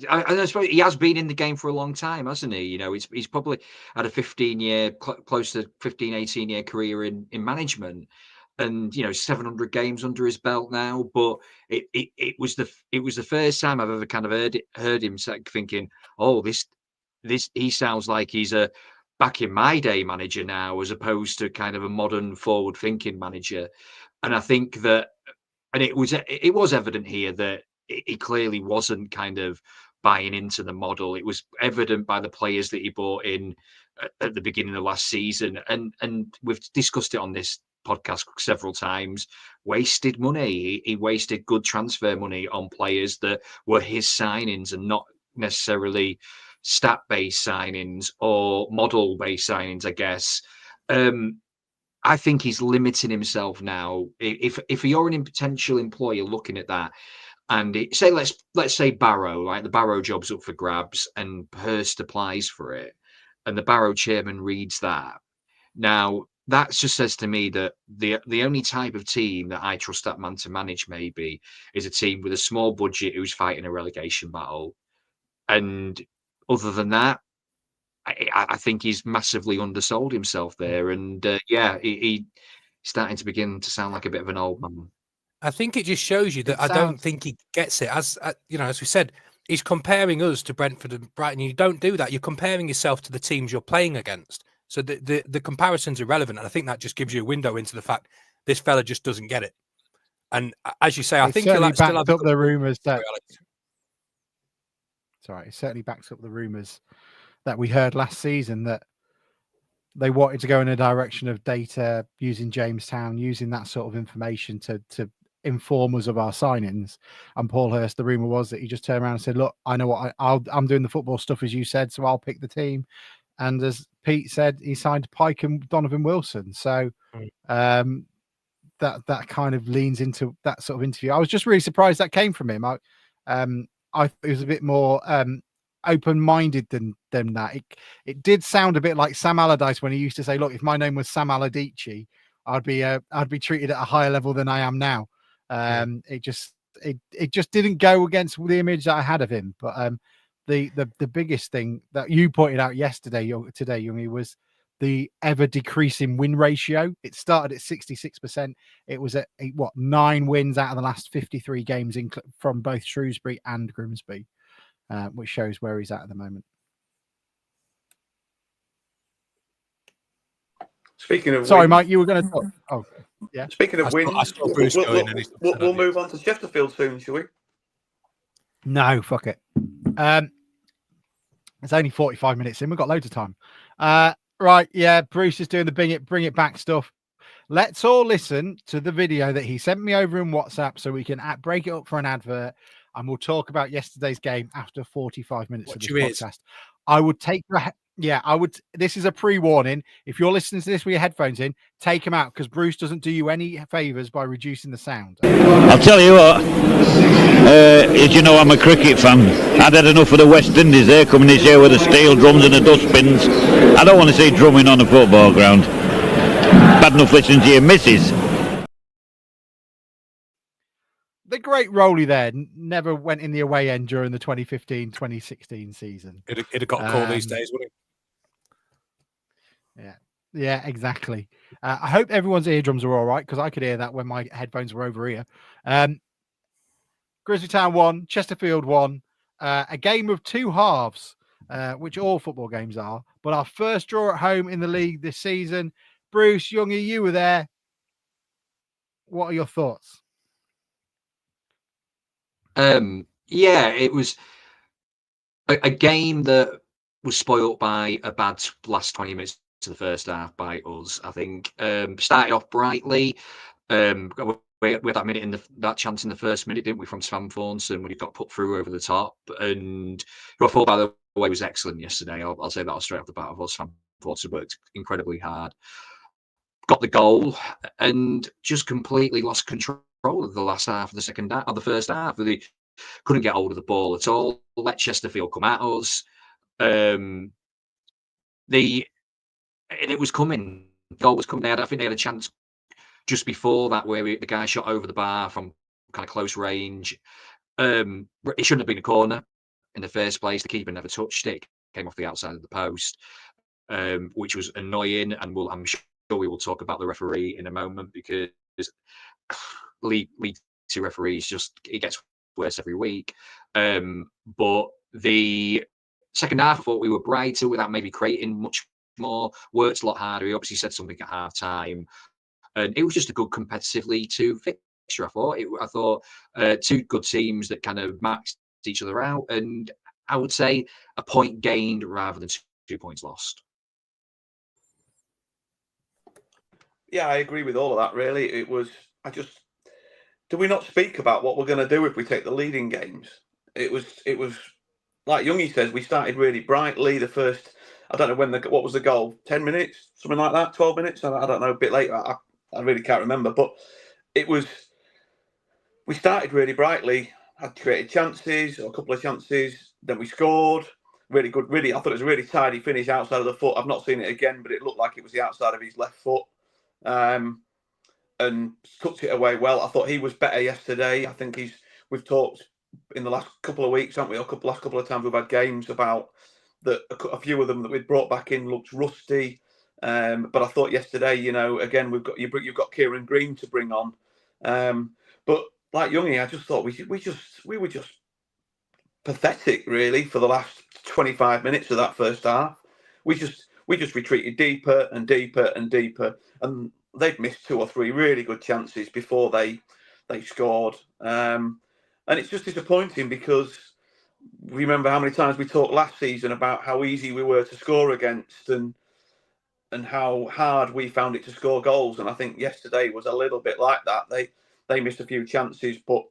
I suppose he has been in the game for a long time, hasn't he? You know, he's probably had a 15-year, close to 15, 18-year career in management, and 700 games under his belt now. But it was the first time I've ever kind of heard him thinking, oh, this he sounds like he's a back in my day manager now, as opposed to kind of a modern forward thinking manager. And I think that, and it was evident here that he clearly wasn't kind of buying into the model. It was evident by the players that he brought in at the beginning of last season, and we've discussed it on this podcast several times. Wasted money. He wasted good transfer money on players that were his signings and not necessarily stat-based signings or model-based signings, I guess. I think he's limiting himself now. If you're an potential employer looking at that, and let's say Barrow, right? The Barrow job's up for grabs, and Hurst applies for it, and the Barrow chairman reads that. Now that just says to me that the only type of team that I trust that man to manage maybe is a team with a small budget who's fighting a relegation battle, and other than that, I think he's massively undersold himself there, and he's starting to begin to sound like a bit of an old man. I think it just shows you that I don't think he gets it. As as we said, he's comparing us to Brentford and Brighton. You don't do that. You're comparing yourself to the teams you're playing against. So the comparisons are relevant, and I think that just gives you a window into the fact this fella just doesn't get it. And as you say, I think he'll still have up the rumours that. Sorry, it certainly backs up the rumours that we heard last season that they wanted to go in a direction of data, using Jamestown, using that sort of information to inform us of our signings. And Paul Hurst, the rumor was that he just turned around and said, look, I know what I'm doing the football stuff as you said, so I'll pick the team. And as Pete said, he signed Pike and Donovan Wilson. So that kind of leans into that sort of interview. I was just really surprised that came from him. I thought it was a bit more open-minded than that. It did sound a bit like Sam Allardyce when he used to say, look, if my name was Sam Allardyce, I'd be treated at a higher level than I am now. It just didn't go against the image that I had of him. But the biggest thing that you pointed out today, Youngie, was the ever decreasing win ratio. It started at 66%. It was at 9 wins out of the last 53 games from both Shrewsbury and Grimsby, which shows where he's at the moment. Speaking of sorry, wins, Mike, you were going to talk. Oh, yeah. Speaking of wins, we'll move on to Chesterfield soon, shall we? No, fuck it. It's only 45 minutes in. We've got loads of time. Right, yeah. Bruce is doing the bring it back stuff. Let's all listen to the video that he sent me over in WhatsApp so we can break it up for an advert, and we'll talk about yesterday's game after 45 minutes of this podcast. I would take I would. This is a pre-warning. If you're listening to this with your headphones in, take them out, because Bruce doesn't do you any favors by reducing the sound. I'll tell you what, as you know, I'm a cricket fan. I'd had enough of the West Indies. They're coming this year with the steel drums and the dustbins. I don't want to see drumming on a football ground. Bad enough listening to your missus. The great Rowley there never went in the away end during the 2015-2016 season. It'd have got a call these days, wouldn't it? Yeah, exactly. I hope everyone's eardrums are all right, because I could hear that when my headphones were over here. Grimsby Town won, Chesterfield won. A game of two halves, which all football games are. But our first draw at home in the league this season. Bruce, Youngie, you were there. What are your thoughts? It was a game that was spoilt by a bad last 20 minutes to the first half by us. I think started off brightly. We had that minute that chance in the first minute, didn't we, from Svan Thornton when he got put through over the top, and who I thought, by the way, was excellent yesterday. I'll say that straight off the bat. Of us, Svan Thornton worked incredibly hard, got the goal, and just completely lost control of the last half of the second half, of the first half. They couldn't get hold of the ball at all. Let Chesterfield come at us. And it was coming. The goal was coming. I think they had a chance just before that where the guy shot over the bar from kind of close range. It shouldn't have been a corner in the first place. The keeper never touched it. It came off the outside of the post, which was annoying. And I'm sure we will talk about the referee in a moment, because League Two referees it gets worse every week. But the second half, I thought we were brighter without maybe creating much more. Worked a lot harder. He obviously said something at half time, and it was just a good competitive League Two fixture. I thought two good teams that kind of maxed each other out, and I would say a point gained rather than 2 points lost. Yeah, I agree with all of that. Really, it was. Do we not speak about what we're going to do if we take the leading games? It was like Youngie says. We started really brightly. The first, I don't know what was the goal? 10 minutes, something like that. 12 minutes. I don't know. A bit later. I really can't remember. But it was. We started really brightly. Had created chances, or a couple of chances. Then we scored. Really good. Really, I thought it was a really tidy finish outside of the foot. I've not seen it again, but it looked like it was the outside of his left foot. And tucked it away well. I thought he was better yesterday. I think we've talked in the last couple of weeks, haven't we? Last couple of times we've had games about that. A few of them that we've brought back in looked rusty. But I thought yesterday, again, you've got Kieran Green to bring on. But like Youngie, I just thought we were just pathetic, really, for the last 25 minutes of that first half. We just retreated deeper and deeper and deeper, and they'd missed 2 or 3 really good chances before they scored. And it's just disappointing, because remember how many times we talked last season about how easy we were to score against, and how hard we found it to score goals. And I think yesterday was a little bit like that. They missed a few chances, but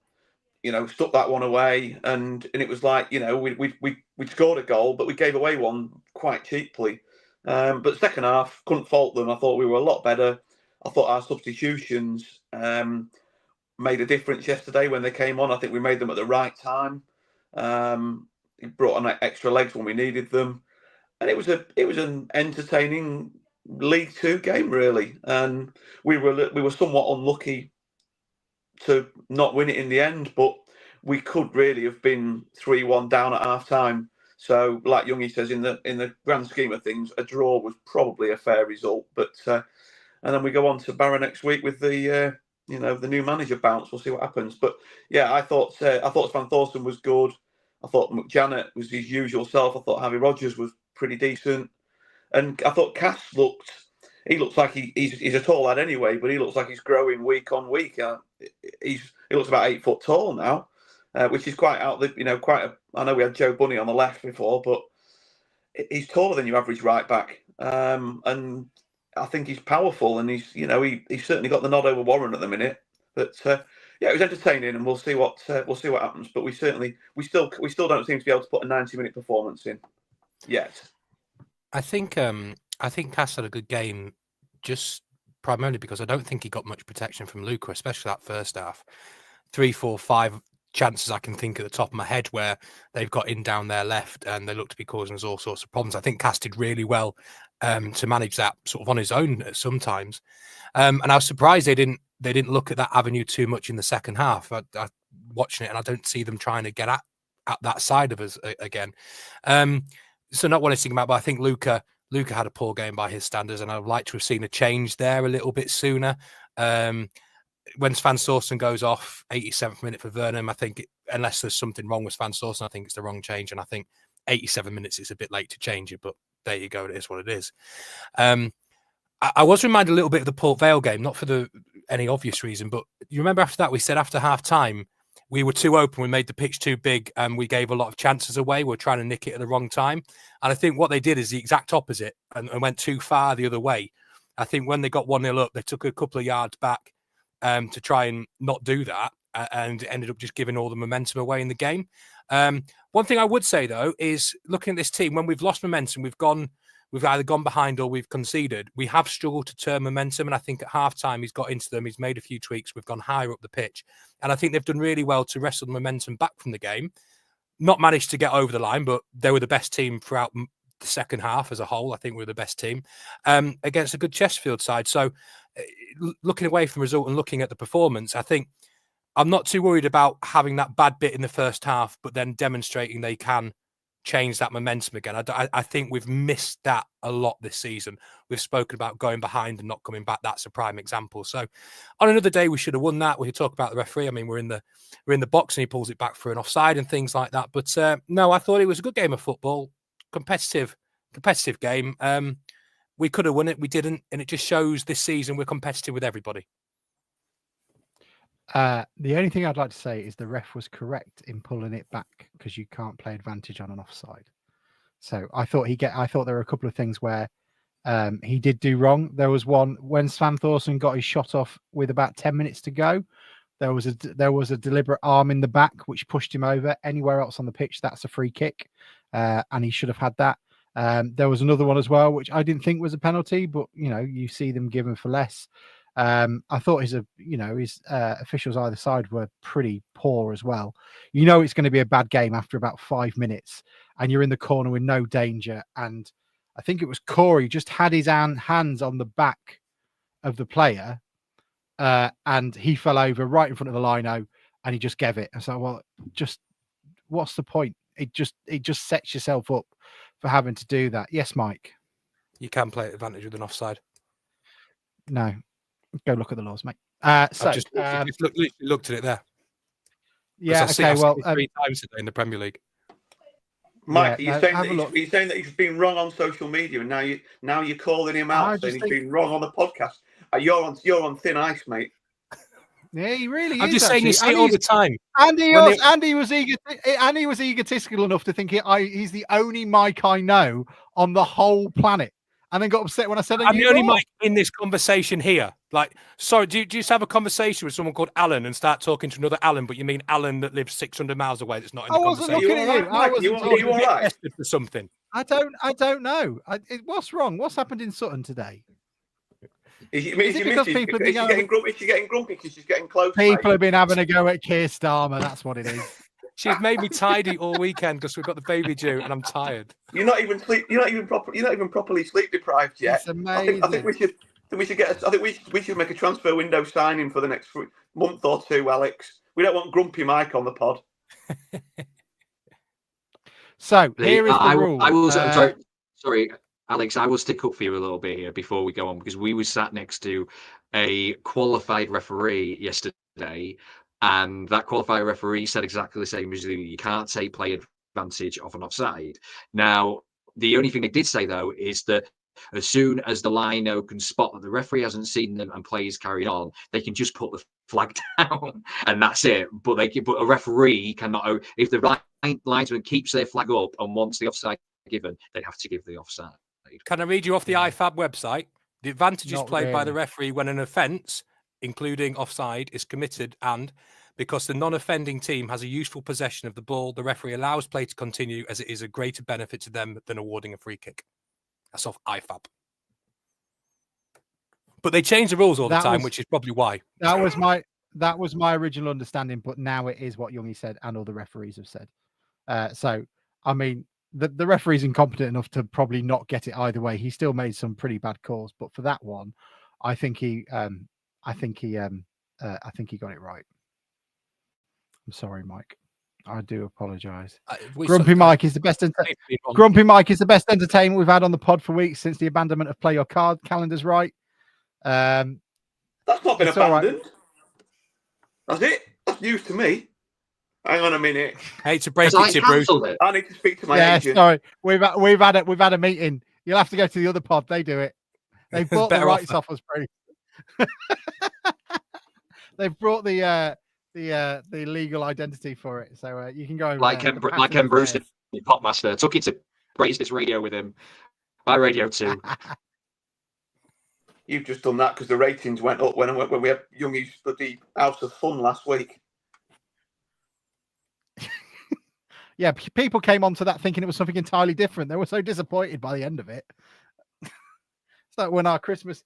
stuck that one away, and it was like we scored a goal, but we gave away one quite cheaply. But second half, couldn't fault them. I thought we were a lot better. I thought our substitutions made a difference yesterday when they came on. I think we made them at the right time. It brought on extra legs when we needed them, and it was an entertaining League Two game, really. And we were somewhat unlucky to not win it in the end, but we could really have been 3-1 down at half time. So, like Youngie says, in the grand scheme of things, a draw was probably a fair result. But and then we go on to Barrow next week with the new manager bounce. We'll see what happens. But yeah, I thought Svan Thorson was good. I thought McJanet was his usual self. I thought Harvey Rogers was pretty decent, and I thought Cass looks like he's a tall lad anyway, but he looks like he's growing week on week. He looks about 8 foot tall now, which is quite out. I know we had Joe Bunny on the left before, but he's taller than your average right back, and I think he's powerful, and he's certainly got the nod over Warren at the minute. But yeah, it was entertaining, and we'll see what happens. But we still don't seem to be able to put a 90-minute performance in yet. I think Cass had a good game, just primarily because I don't think he got much protection from Luca, especially that first half. 3, 4, 5 chances I can think at the top of my head where they've got in down their left and they look to be causing us all sorts of problems. I think Cass did really well to manage that sort of on his own at sometimes. And I was surprised they didn't look at that avenue too much in the second half. I watching it, and I don't see them trying to get at that side of us again. So not what I think about, but I think Luca had a poor game by his standards, and I would like to have seen a change there a little bit sooner. When Svan Thorson goes off 87th minute for Vernon, I think unless there's something wrong with Svan Thorson, I think it's the wrong change. And I think 87 minutes is a bit late to change it, but there you go. It is what it is. I was reminded a little bit of the Port Vale game, not for any obvious reason, but you remember after that, we said after half time, we were too open. We made the pitch too big, and we gave a lot of chances away. We were trying to nick it at the wrong time. And I think what they did is the exact opposite and went too far the other way. I think when they got 1-0 up, they took a couple of yards back to try and not do that, and ended up just giving all the momentum away in the game. One thing I would say, though, is looking at this team, when we've lost momentum, we've either gone behind or we've conceded. We have struggled to turn momentum, and I think at halftime he's got into them. He's made a few tweaks. We've gone higher up the pitch, and I think they've done really well to wrestle the momentum back from the game. Not managed to get over the line, but they were the best team throughout the second half as a whole. I think we're the best team against a good Chesterfield side. So looking away from the result and looking at the performance, I think I'm not too worried about having that bad bit in the first half, but then demonstrating they can change that momentum again. I think we've missed that a lot this season. We've spoken about going behind and not coming back. That's a prime example. So on another day, we should have won that. We could talk about the referee. I mean, we're in the box and he pulls it back for an offside and things like that. But no, I thought it was a good game of football, competitive game. We could have won it. We didn't. And it just shows this season we're competitive with everybody. The only thing I'd like to say is the ref was correct in pulling it back because you can't play advantage on an offside. So I thought there were a couple of things where he did do wrong. There was one when Sam Thorson got his shot off with about 10 minutes to go. There was a deliberate arm in the back which pushed him over. Anywhere else on the pitch, that's a free kick, and he should have had that. There was another one as well, which I didn't think was a penalty, but you see them given for less. I thought his officials either side were pretty poor as well. It's going to be a bad game after about 5 minutes, and you're in the corner with no danger. And I think it was Corey just had his hands on the back of the player, and he fell over right in front of the lino, and he just gave it. And so, well, just what's the point? It just sets yourself up for having to do that. Yes, Mike. You can play at advantage with an offside. No. Go look at the laws, mate. So I just looked at it there. Yeah. I've okay. seen it 3 times today in the Premier League. Mike, are you saying that he's been wrong on social media, and now you're calling him out, saying he's been wrong on the podcast? You're on thin ice, mate. Yeah, he really is. I'm just saying you see it all the time. Andy was egotistical enough to think he's the only Mike I know on the whole planet. And then got upset when I said I'm the only Mike in this conversation here. Like, sorry, do you just have a conversation with someone called Alan and start talking to another Alan, but you mean Alan that lives 600 miles away that's not in the conversation? I wasn't looking at you. I wasn't talking. You get tested for something. I don't know. What's wrong? What's happened in Sutton today? Is she getting grumpy because she's getting close? People have been having a go at Keir Starmer. That's what it is. She's made me tidy all weekend because we've got the baby due and I'm tired. You're not even properly sleep deprived yet. It's amazing. I think we should make a transfer window signing for the next month or two, Alex. We don't want grumpy Mike on the pod. So here is the rule. I will. Sorry, Alex. I will stick up for you a little bit here before we go on, because we were sat next to a qualified referee yesterday. And that qualified referee said exactly the same as you. You can't play advantage of an offside. Now, the only thing they did say, though, is that as soon as the lino can spot that the referee hasn't seen them and plays carry on, they can just put the flag down, and that's it. But a referee cannot. If the linesman keeps their flag up and wants the offside given, they have to give the offside. Can I read you off the IFAB website? The advantage is played by the referee when an offence, including offside, is committed, and because the non-offending team has a useful possession of the ball, the referee allows play to continue as it is a greater benefit to them than awarding a free kick. That's off IFAB. But they change the rules all the time, which is probably why. That was my original understanding, but now it is what Youngie said and all the referees have said. So, I mean, the referee's incompetent enough to probably not get it either way. He still made some pretty bad calls, but for that one, I think he got it right. I'm sorry, Mike. I do apologise. Grumpy Mike is the best. Grumpy Mike is the best entertainment we've had on the pod for weeks since the abandonment of Play Your Card. Calendar's right. That's not been abandoned. Right. That's it. That's news to me. Hang on a minute. Hey, to break it to you, Bruce. I need to speak to my agent. Sorry. We've had a meeting. You'll have to go to the other pod. They do it. They bought the rights off us, Bruce. They've brought the the legal identity for it. So you can go over like there. Ken Bruce, the Popmaster, took it to Greatest Hits Radio with him by Radio 2. You've just done that because the ratings went up when we had Youngie's bloody House of Fun last week. Yeah, people came onto that thinking it was something entirely different. They were so disappointed by the end of it. It's like when our Christmas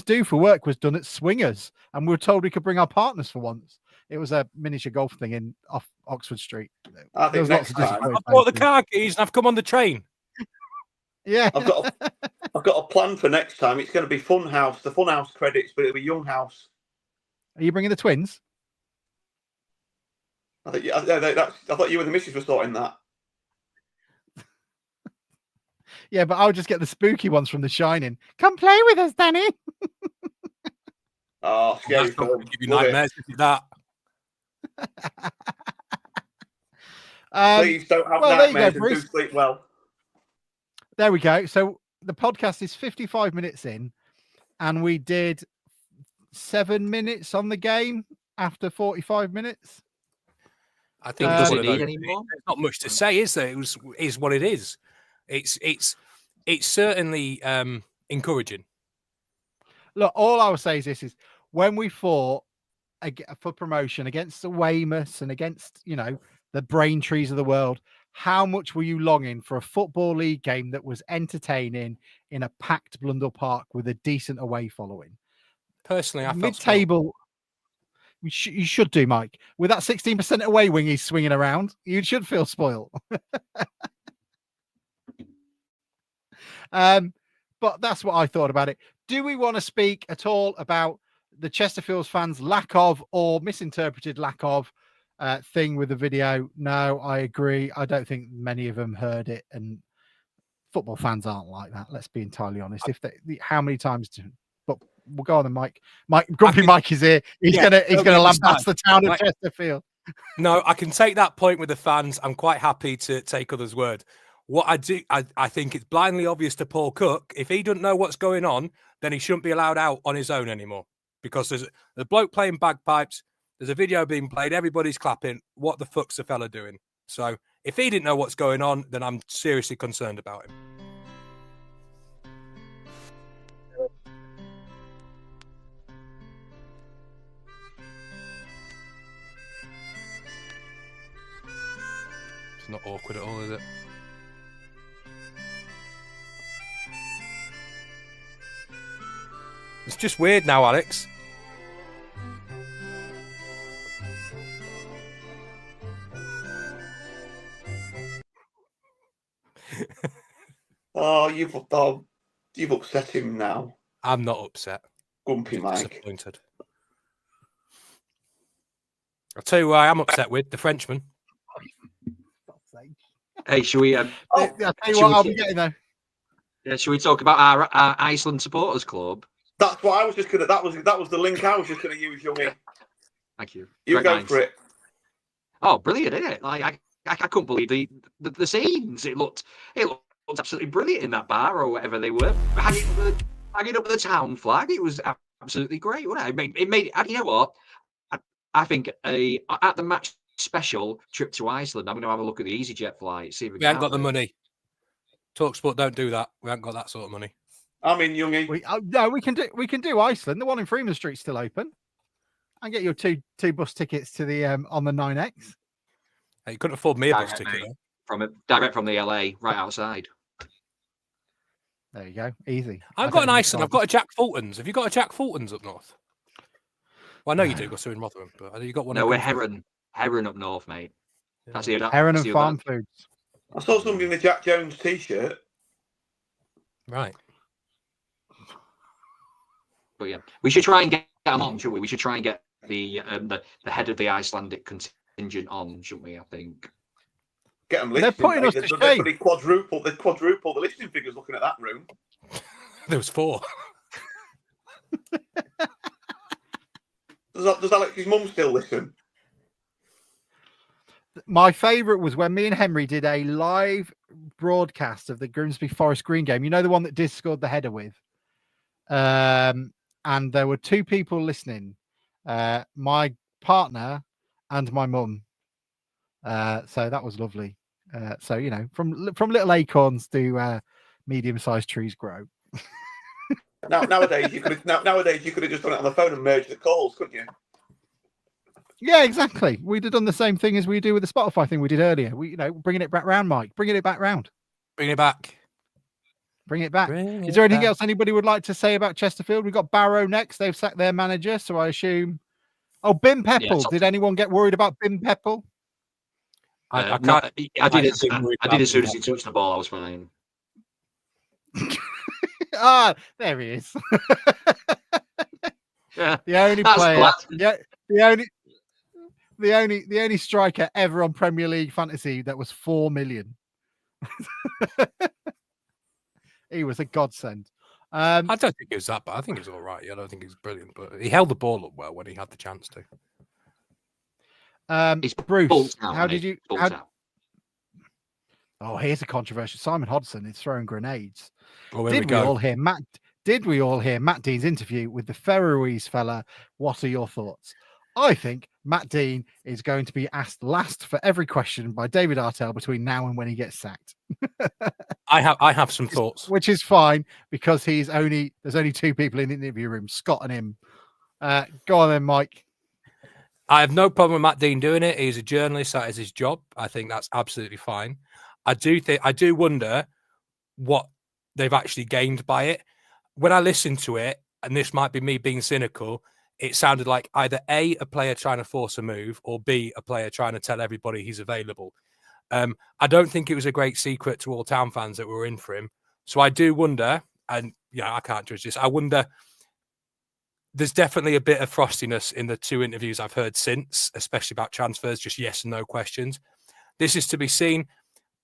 do for work was done at Swingers, and we were told we could bring our partners for once. It was a miniature golf thing off Oxford Street. I think next time I've bought the car keys and I've come on the train. Yeah, I've got a plan for next time. It's going to be Funhouse, the Funhouse credits, but it'll be Young House. Are you bringing the twins? I thought you and the missus were sorting that. Yeah, but I'll just get the spooky ones from The Shining. Come play with us, Danny. Oh, scary film. Give you nightmares with that. Please don't have nightmares and do sleep well. There we go. So the podcast is 55 minutes in, and we did 7 minutes on the game after 45 minutes. I think does it need any more? There's not much to say, is there? It is what it is. It's certainly encouraging. Look, all I will say is this: is when we fought for promotion against the Weymouths and against the Braintrees of the world, how much were you longing for a football league game that was entertaining in a packed Blundell Park with a decent away following? Personally, I felt mid-table. You should do, Mike. With that 16% away wing he's swinging around, you should feel spoiled. But that's what I thought about it. Do we want to speak at all about the Chesterfield fans' lack of or misinterpreted lack of thing with the video? No, I agree. I don't think many of them heard it, and football fans aren't like that. Let's be entirely honest. How many times but we'll go on then, Mike. Grumpy Mike is here. He's gonna lambast the town of Chesterfield. No, I can take that point with the fans. I'm quite happy to take others' word. What I do, I think it's blindly obvious to Paul Cook. If he doesn't know what's going on, then he shouldn't be allowed out on his own anymore. Because there's a bloke playing bagpipes, there's a video being played, everybody's clapping. What the fuck's the fella doing? So if he didn't know what's going on, then I'm seriously concerned about him. It's not awkward at all, is it? It's just weird now, Alex. You've upset him now. I'm not upset. Grumpy Mike. Disappointed. I'll tell you who I am upset with, the Frenchman. Hey, should we? I'll tell you what I'll be getting though. Yeah, should we talk about our Iceland supporters club? That's what I was just gonna. That was the link I was just gonna use, Youngie. Thank you. You Great go minds. for it. Oh, brilliant, isn't it? Like I couldn't believe the scenes. It looked absolutely brilliant in that bar or whatever they were, hanging up the town flag. It was absolutely great, wasn't it? It made. You know what? I think at the match special trip to Iceland, I'm going to have a look at the EasyJet flight. See if we haven't got the money. TalkSport don't do that. We haven't got that sort of money. I'm in, Youngie. No, we can do Iceland. The one in Freeman Street's still open. And get your two bus tickets to the on the 9X. Hey, you couldn't afford me a bus ticket though. Direct from the LA, right outside. There you go, easy. I've got an Iceland. I've got a Jack Fulton's. Have you got a Jack Fulton's up north? Well, I know you do, because we're in Rotherham, but you got one. No, we're Heron up north, mate. That's the Heron and Farm Foods. I saw somebody in the Jack Jones t-shirt. Right. But yeah, we should try and get them on, shouldn't we? We should try and get the head of the Icelandic contingent on, shouldn't we? I think. Get them listening. They're putting us to shame. They quadruple the listening figures looking at that room. There was 4. Does Alex's mum still listen? My favourite was when me and Henry did a live broadcast of the Grimsby Forest Green game. You know, the one that Diz scored the header with. And there were 2 people listening. My partner, and my mum. So that was lovely. So from little acorns to medium-sized trees grow. Nowadays you could have just done it on the phone and merged the calls, couldn't you? Yeah, exactly. We'd have done the same thing as we do with the Spotify thing we did earlier. We, bringing it back round, Mike. Bringing it back round. Bring it back. Bring it back. Is there anything else anybody would like to say about Chesterfield? We've got Barrow next. They've sacked their manager, so I assume. Oh, Bim Pepple. Did anyone get worried about Bim Pepple? I did as soon as he touched the ball. I was fine. There he is. Yeah, the only player. Yeah, the only striker ever on Premier League fantasy that was 4 million. He was a godsend. I don't think it was that bad. I think it was all right. I don't think it was brilliant, but he held the ball up well when he had the chance to. Bruce, how did you? Oh, here's a controversial. Simon Hodgson is throwing grenades. Did we all hear Matt Dean's interview with the Ferroese fella? What are your thoughts? I think Matt Dean is going to be asked last for every question by David Artell between now and when he gets sacked. I have some thoughts, which is fine because there's only 2 people in the interview room, Scott and him. Go on then, Mike. I have no problem with Matt Dean doing it. He's a journalist. That is his job. I think that's absolutely fine. I do wonder what they've actually gained by it. When I listened to it, and this might be me being cynical, it sounded like either A, a player trying to force a move, or B, a player trying to tell everybody he's available. I don't think it was a great secret to all Town fans that we were in for him. So I do wonder, and I can't judge this. I wonder, there's definitely a bit of frostiness in the 2 interviews I've heard since, especially about transfers, just yes and no questions. This is to be seen.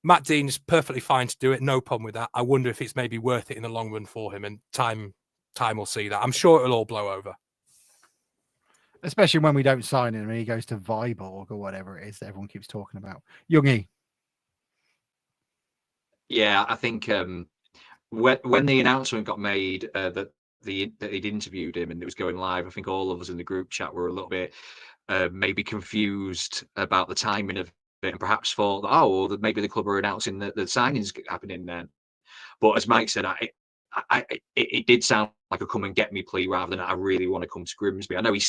Matt Dean is perfectly fine to do it. No problem with that. I wonder if it's maybe worth it in the long run for him, and time will see that. I'm sure it'll all blow over. Especially when we don't sign him and he goes to Viborg or whatever it is that everyone keeps talking about. Youngie. Yeah, I think when the announcement got made that he'd interviewed him and it was going live, I think all of us in the group chat were a little bit maybe confused about the timing of it, and perhaps thought that, maybe the club are announcing that the signing's happening then. But as Mike said, it did sound like a come and get me plea rather than I really want to come to Grimsby. I know he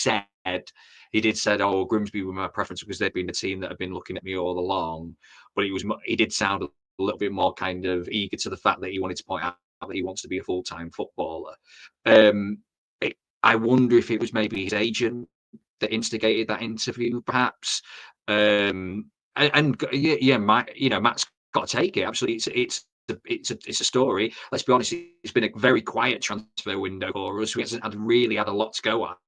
did say, Grimsby were my preference because they'd been the team that had been looking at me all along. But he did sound a little bit more kind of eager to the fact that he wanted to point out that he wants to be a full-time footballer. I wonder if it was maybe his agent that instigated that interview, perhaps. Matt's got to take it. Absolutely, it's a story. Let's be honest, it's been a very quiet transfer window for us. We hasn't really had a lot to go at,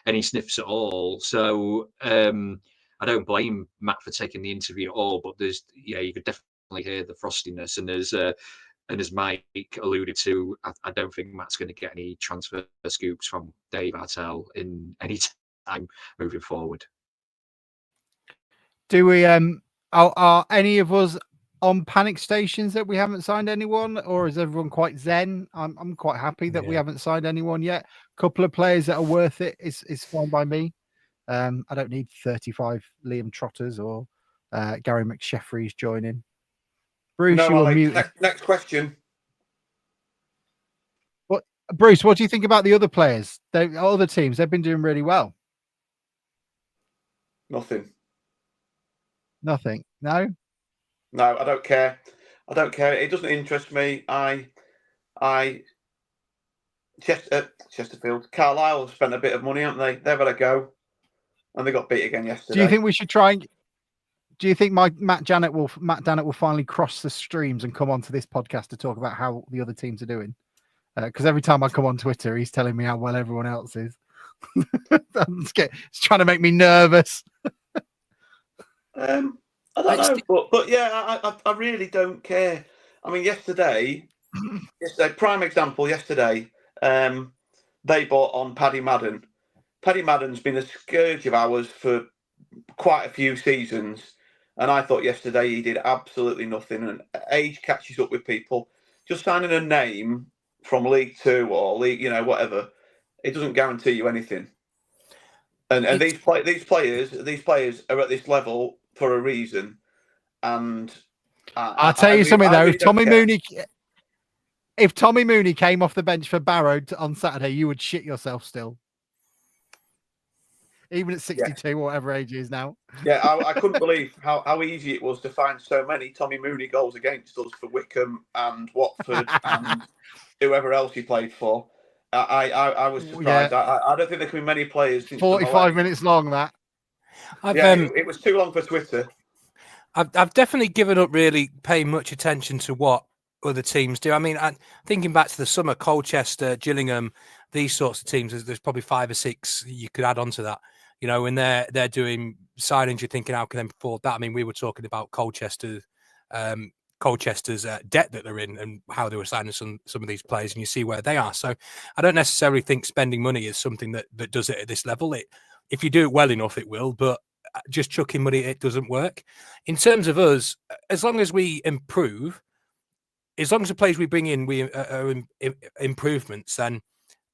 any sniffs at all. So I don't blame Matt for taking the interview at all. But you could definitely hear the frostiness, and as Mike alluded to, I don't think Matt's going to get any transfer scoops from Dave Artell in any time moving forward. Do we? Are any of us on panic stations that we haven't signed anyone, or is everyone quite zen? I'm quite happy that we haven't signed anyone yet. Couple of players that are worth it is fine by me. I don't need 35 Liam Trotters or Gary McSheffrey's joining. Bruce, you were muted. Next question. Bruce, what do you think about the other players? Other teams, they've been doing really well. Nothing. No, I don't care. It doesn't interest me. Chesterfield, Carlisle have spent a bit of money, haven't they? They've had a go, and they got beat again yesterday. Do you think we should try and? Do you think Matt Dannett will finally cross the streams and come onto this podcast to talk about how the other teams are doing? Because every time I come on Twitter, he's telling me how well everyone else is. It's trying to make me nervous. I don't know, but yeah, I really don't care. I mean, yesterday, prime example. Yesterday, they bought on Paddy Madden. Paddy Madden's been a scourge of ours for quite a few seasons, and I thought yesterday he did absolutely nothing. And age catches up with people. Just signing a name from League Two or League, whatever, it doesn't guarantee you anything. And these players are at this level for a reason. And I'll tell you something though. If Tommy Mooney came off the bench for Barrow on Saturday, you would shit yourself still. Even at 62 or whatever age he is now. Yeah, I couldn't believe how easy it was to find so many Tommy Mooney goals against us for Wickham and Watford and whoever else he played for. I was surprised. Yeah. I don't think there can be many players. Since 45 minutes long, that. It was too long for Twitter. I've definitely given up really paying much attention to what other teams do. I mean, thinking back to the summer, Colchester, Gillingham, these sorts of teams, there's probably 5 or 6 you could add on to that. You know, when they're doing signings, you're thinking, how can they afford that? I mean, we were talking about Colchester's debt that they're in and how they were signing some of these players, and you see where they are. So I don't necessarily think spending money is something that does it at this level. If you do it well enough, it will, but just chucking money, it doesn't work. In terms of us, as long as we improve, as long as the players we bring in are improvements, then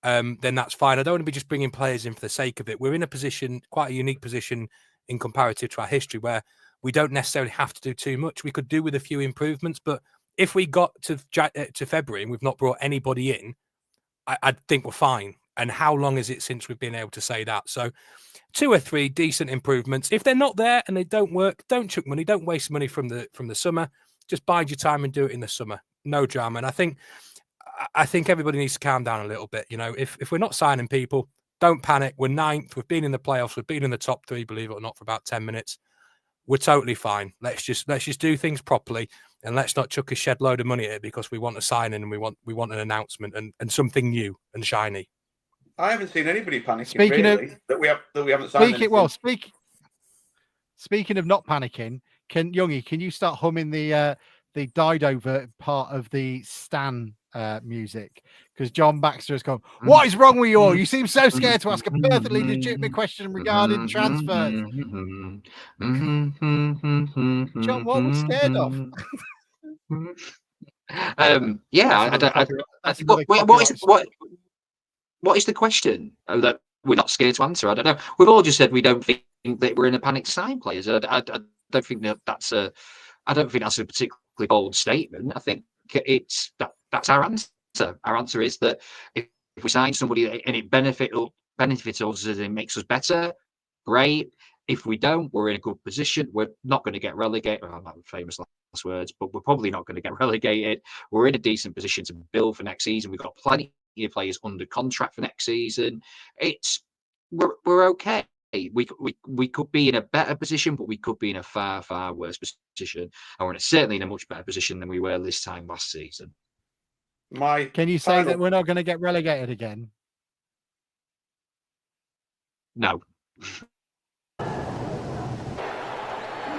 that's fine. I don't want to be just bringing players in for the sake of it. We're in a position, quite a unique position in comparative to our history, where we don't necessarily have to do too much. We could do with a few improvements, but if we got to February and we've not brought anybody in, I think we're fine. And how long is it since we've been able to say that? So 2 or 3 decent improvements. If they're not there and they don't work, don't chuck money. Don't waste money from the summer. Just bide your time and do it in the summer. No drama. And I think everybody needs to calm down a little bit. You know, if we're not signing people, don't panic. We're 9th. We've been in the playoffs. We've been in the top 3, believe it or not, for about 10 minutes. We're totally fine. Let's just do things properly, and let's not chuck a shed load of money at it because we want a signing and we want an announcement and something new and shiny. I haven't seen anybody panicking that we haven't signed anything. Speaking of not panicking, can you start humming the Dido part of the Stan music? Because John Baxter has gone, what is wrong with you all? You seem so scared to ask a perfectly legitimate question regarding transfers. John, what are we scared of? What is the question that we're not scared to answer? I don't know. We've all just said we don't think that we're in a panic to sign players. I don't think that's a particularly bold statement. I think that's our answer. Our answer is that if we sign somebody and it benefits us and it makes us better, great. If we don't, we're in a good position. We're not going to get relegated. Well, not famous last words, but we're probably not going to get relegated. We're in a decent position to build for next season. We've got plenty of players under contract for next season. We're okay. We could be in a better position, but we could be in a far, far worse position. And we're certainly in a much better position than we were this time last season. Can you say that we're not going to get relegated again? No.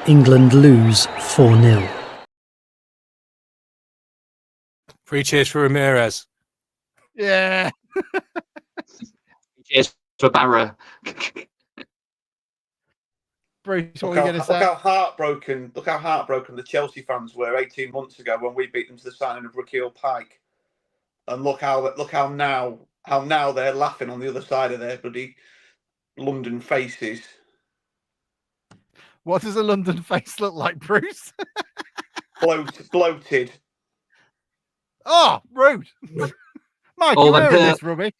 England lose 4-0. 3 cheers for Ramirez. Yeah. Cheers for Barra. Bruce, what were you going to say? Look how heartbroken the Chelsea fans were 18 months ago when we beat them to the signing of Rakeal Pike. And look how now they're laughing on the other side of their bloody London faces. What does a London face look like, Bruce? Bloated. Oh, rude. Mike, you're wearing this, Robbie.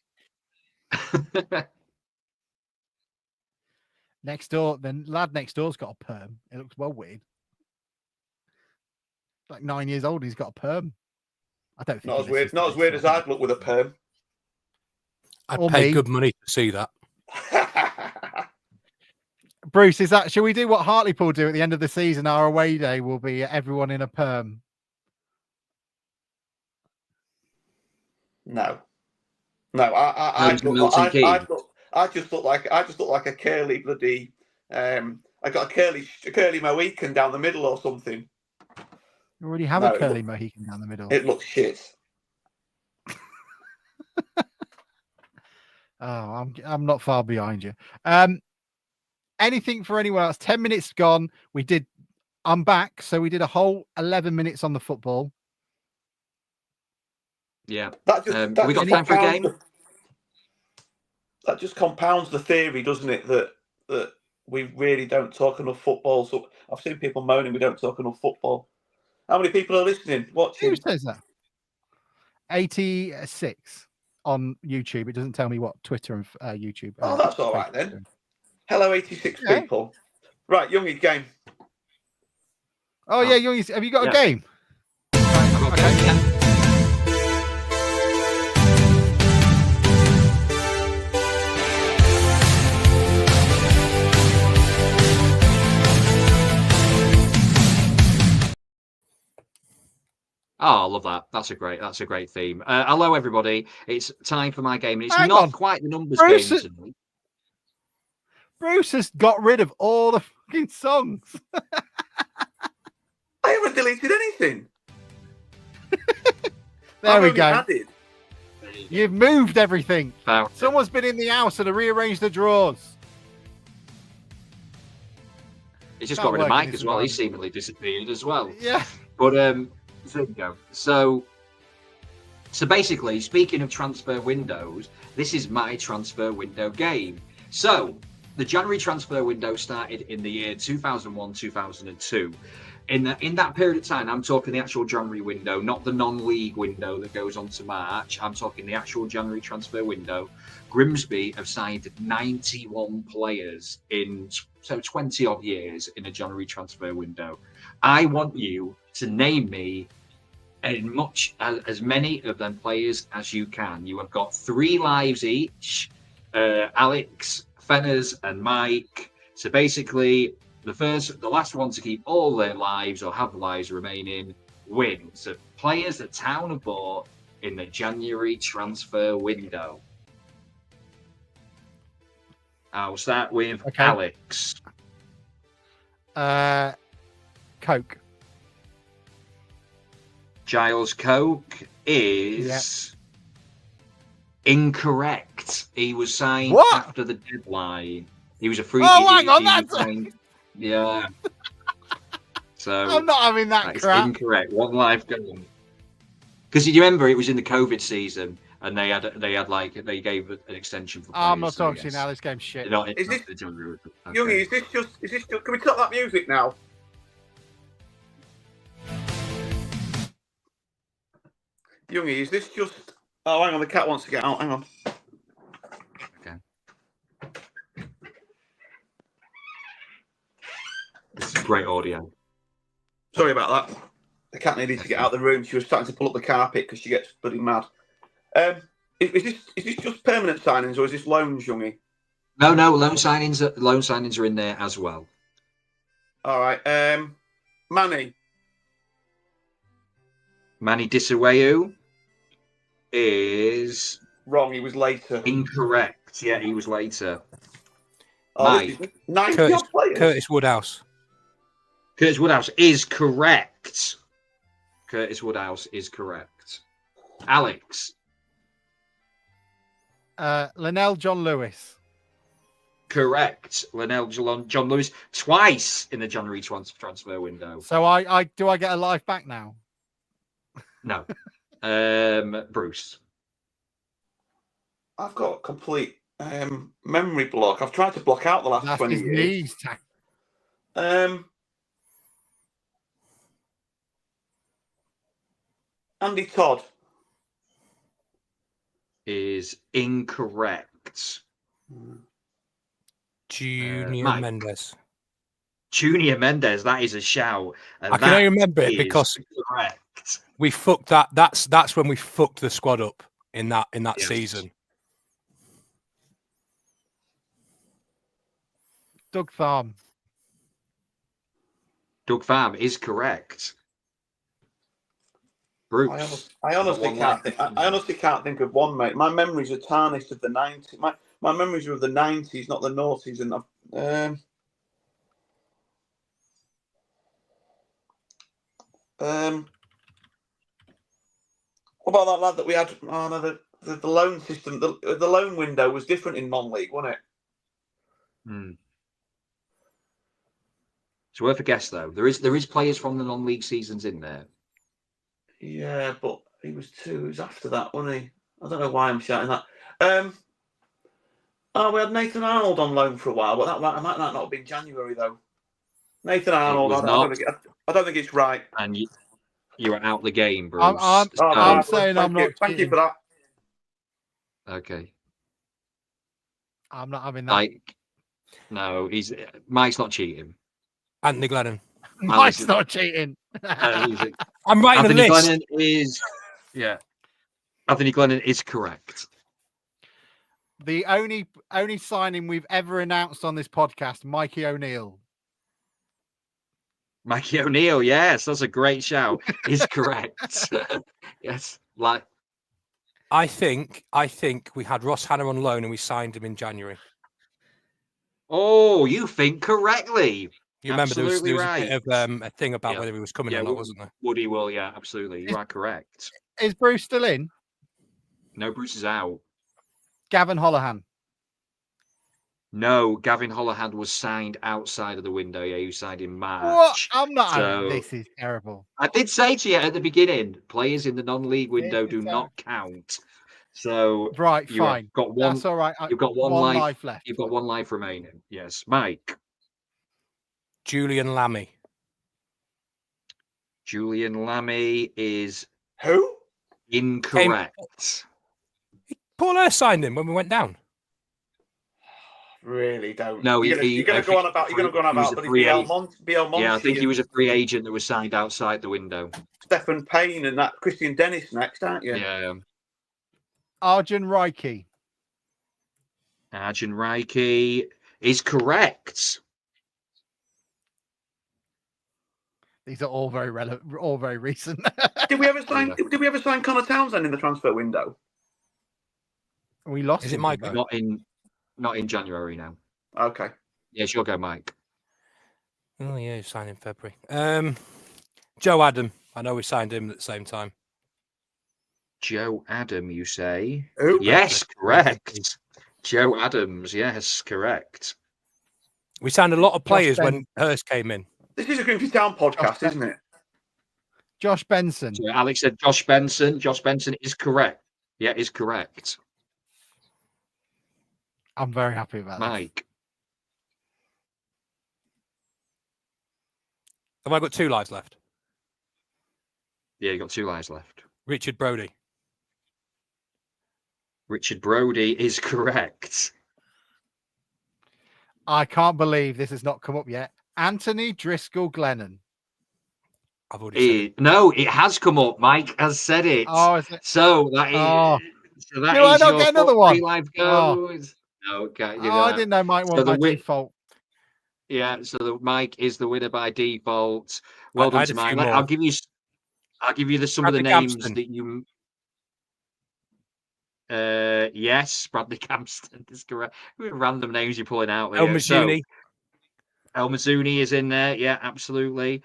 Next door, the lad next door's got a perm. It looks well weird. Like 9 years old, he's got a perm. I don't think not as weird as I'd look with a perm. I'd pay good money to see that. Bruce, shall we do what Hartlepool do at the end of the season? Our away day will be everyone in a perm. No. I just look like a curly bloody. I got a curly Mohican down the middle or something. You already have a curly Mohican down the middle. It looks shit. Oh, I'm not far behind you. Anything for anyone else? 10 minutes gone. I'm back, so we did a whole 11 minutes on the football. Yeah. We got time for a game? that just compounds the theory, doesn't it? That we really don't talk enough football. So I've seen people moaning we don't talk enough football. How many people are listening, watching? Who says that? 86 on YouTube. It doesn't tell me what Twitter and YouTube. Oh, that's all right then. Hello, 86 people. Right, Youngie, game. Oh yeah, Youngie, have you got a game? Okay. Oh, I love that. That's a great theme. Hello, everybody. It's time for my game, and it's Hang not on. quite the numbers Bruce, game tonight. Bruce has got rid of all the fucking songs. I haven't deleted anything. There we go. Added. You've moved everything. Found it. Someone's been in the house and rearranged the drawers. He's just Can't got rid of work in Mike this as well. He environment. seemingly disappeared as well. Yeah. But there we go. So basically, speaking of transfer windows, this is my transfer window game. So the January transfer window started in the year 2001, 2002. In that period of time, I'm talking the actual January window, not the non-league window that goes on to March. I'm talking the actual January transfer window. Grimsby have signed 91 players in 20 odd years in a January transfer window. I want you to name me as many of them players as you can. You have got 3 lives each. Alex, Fenners, and Mike. So basically, the last one to keep all their lives or have lives remaining wins. So players that Town have bought in the January transfer window. I'll start with Alex. Coke. Giles Coke is incorrect. He was signed after the deadline. He was a free. Hang on, that's yeah. So I'm not having that crap. Incorrect. One life gone. Because you remember it was in the COVID season, and they gave an extension for. I'm not talking to you now. This game's shit. Youngie, is this just? Can we stop that music now? Youngie, is this just? Oh, hang on, the cat wants to get out. Hang on. Okay. This is great audio. Sorry about that. The cat needed to get out of the room. She was starting to pull up the carpet because she gets bloody mad. Is this just permanent signings or is this loans, Youngie? No, loan signings are in there as well. All right. Manny Disaweu is wrong. He was later. Incorrect. Yeah, he was later. Mike. Curtis Woodhouse. Curtis Woodhouse is correct. Curtis Woodhouse is correct. Alex. Linnell John Lewis. Correct. Linnell John Lewis twice in the January transfer window. So I do I get a life back now? No. Bruce. I've got a complete memory block. I've tried to block out the last 20 years. Andy Todd is incorrect. Junior Mendes. Junior Mendes, that is a shout. I can only remember it because correct. We fucked that. That's when we fucked the squad up in that season. Doug Farm. Doug Farm is correct. Bruce. I honestly can't think. I honestly can't think of one, mate. My memories are tarnished of the 90s. My memories are of the 90s, not the noughties. And what about that lad that we had? Oh no, the loan system. The loan window was different in non-league, wasn't it? It's worth a guess though. There is players from the non-league seasons in there. Yeah, but he was 2. He was after that, wasn't he? I don't know why I'm shouting that. Oh, we had Nathan Arnold on loan for a while, but that might not have been January though. Nathan Arnold, was I don't think it's right. And you were out the game, Bruce. I'm saying I'm not. Thank you for that. Okay. I'm not having that. Mike, no, Mike's not cheating. Anthony Glennon. Mike's not cheating. I'm writing Anthony a list. Glennon is, Anthony Glennon is correct. The only signing we've ever announced on this podcast, Mikey O'Neill. Mikey O'Neill, yes, that's a great shout. Is correct. Yes, like. I think we had Ross Hannah on loan and we signed him in January. Oh, you think correctly. You remember there was right. a bit of a thing about whether he was coming or not, wasn't there? Woody will, yeah, absolutely. You are correct. Is Bruce still in? No, Bruce is out. Gavin Holohan. No, Gavin Holohan was signed outside of the window. Yeah, you signed in March. What? I'm not. This is terrible. I did say to you at the beginning, players in the non-league window do not count. So right, fine. Got one. That's all right. You've got one life left. You've got one life remaining. Yes, Mike. Julian Lammy. Julian Lammy is who? Incorrect. Paul Hurst signed him when we went down. Really don't. No, you're going to go on about. You're going to go on about Bielmonte. Yeah, I think he was a free agent that was signed outside the window. Stephen Payne and that Christian Dennis next, aren't you? Yeah. Arjun Raiki. Arjun Raiki is correct. These are all very relevant, all very recent. Did we ever sign? Yeah. Did we ever sign Connor Townsend in the transfer window? We lost. Is it Mike? Not in January now. Okay. Yes, you'll go, Mike. Oh yeah, he signed in February. Joe Adam. I know we signed him at the same time. Joe Adam, you say? Who? Yes, correct. Joe Adams, yes, correct. We signed a lot of players when Hurst came in. This is a Grimsby Town podcast, isn't it? Josh Benson. So Alex said Josh Benson. Josh Benson is correct. Yeah, is correct. I'm very happy about that. Mike. Have I got 2 lives left? Yeah, you got 2 lives left. Richard Brodie. Richard Brodie is correct. I can't believe this has not come up yet. Anthony Driscoll Glennon. I've already said it. No, it has come up. Mike has said it. Oh, is it? So that is. Oh. So that Do I is not your get another one? Life goes. No, okay. I didn't know Mike won by default. Yeah, so Mike is the winner by default. Well done to Mike. I'll give you some of the names that you. Yes, Bradley Campston is correct. Random names you're pulling out there. El Mazzuni. El Mazzuni is in there. Yeah, absolutely.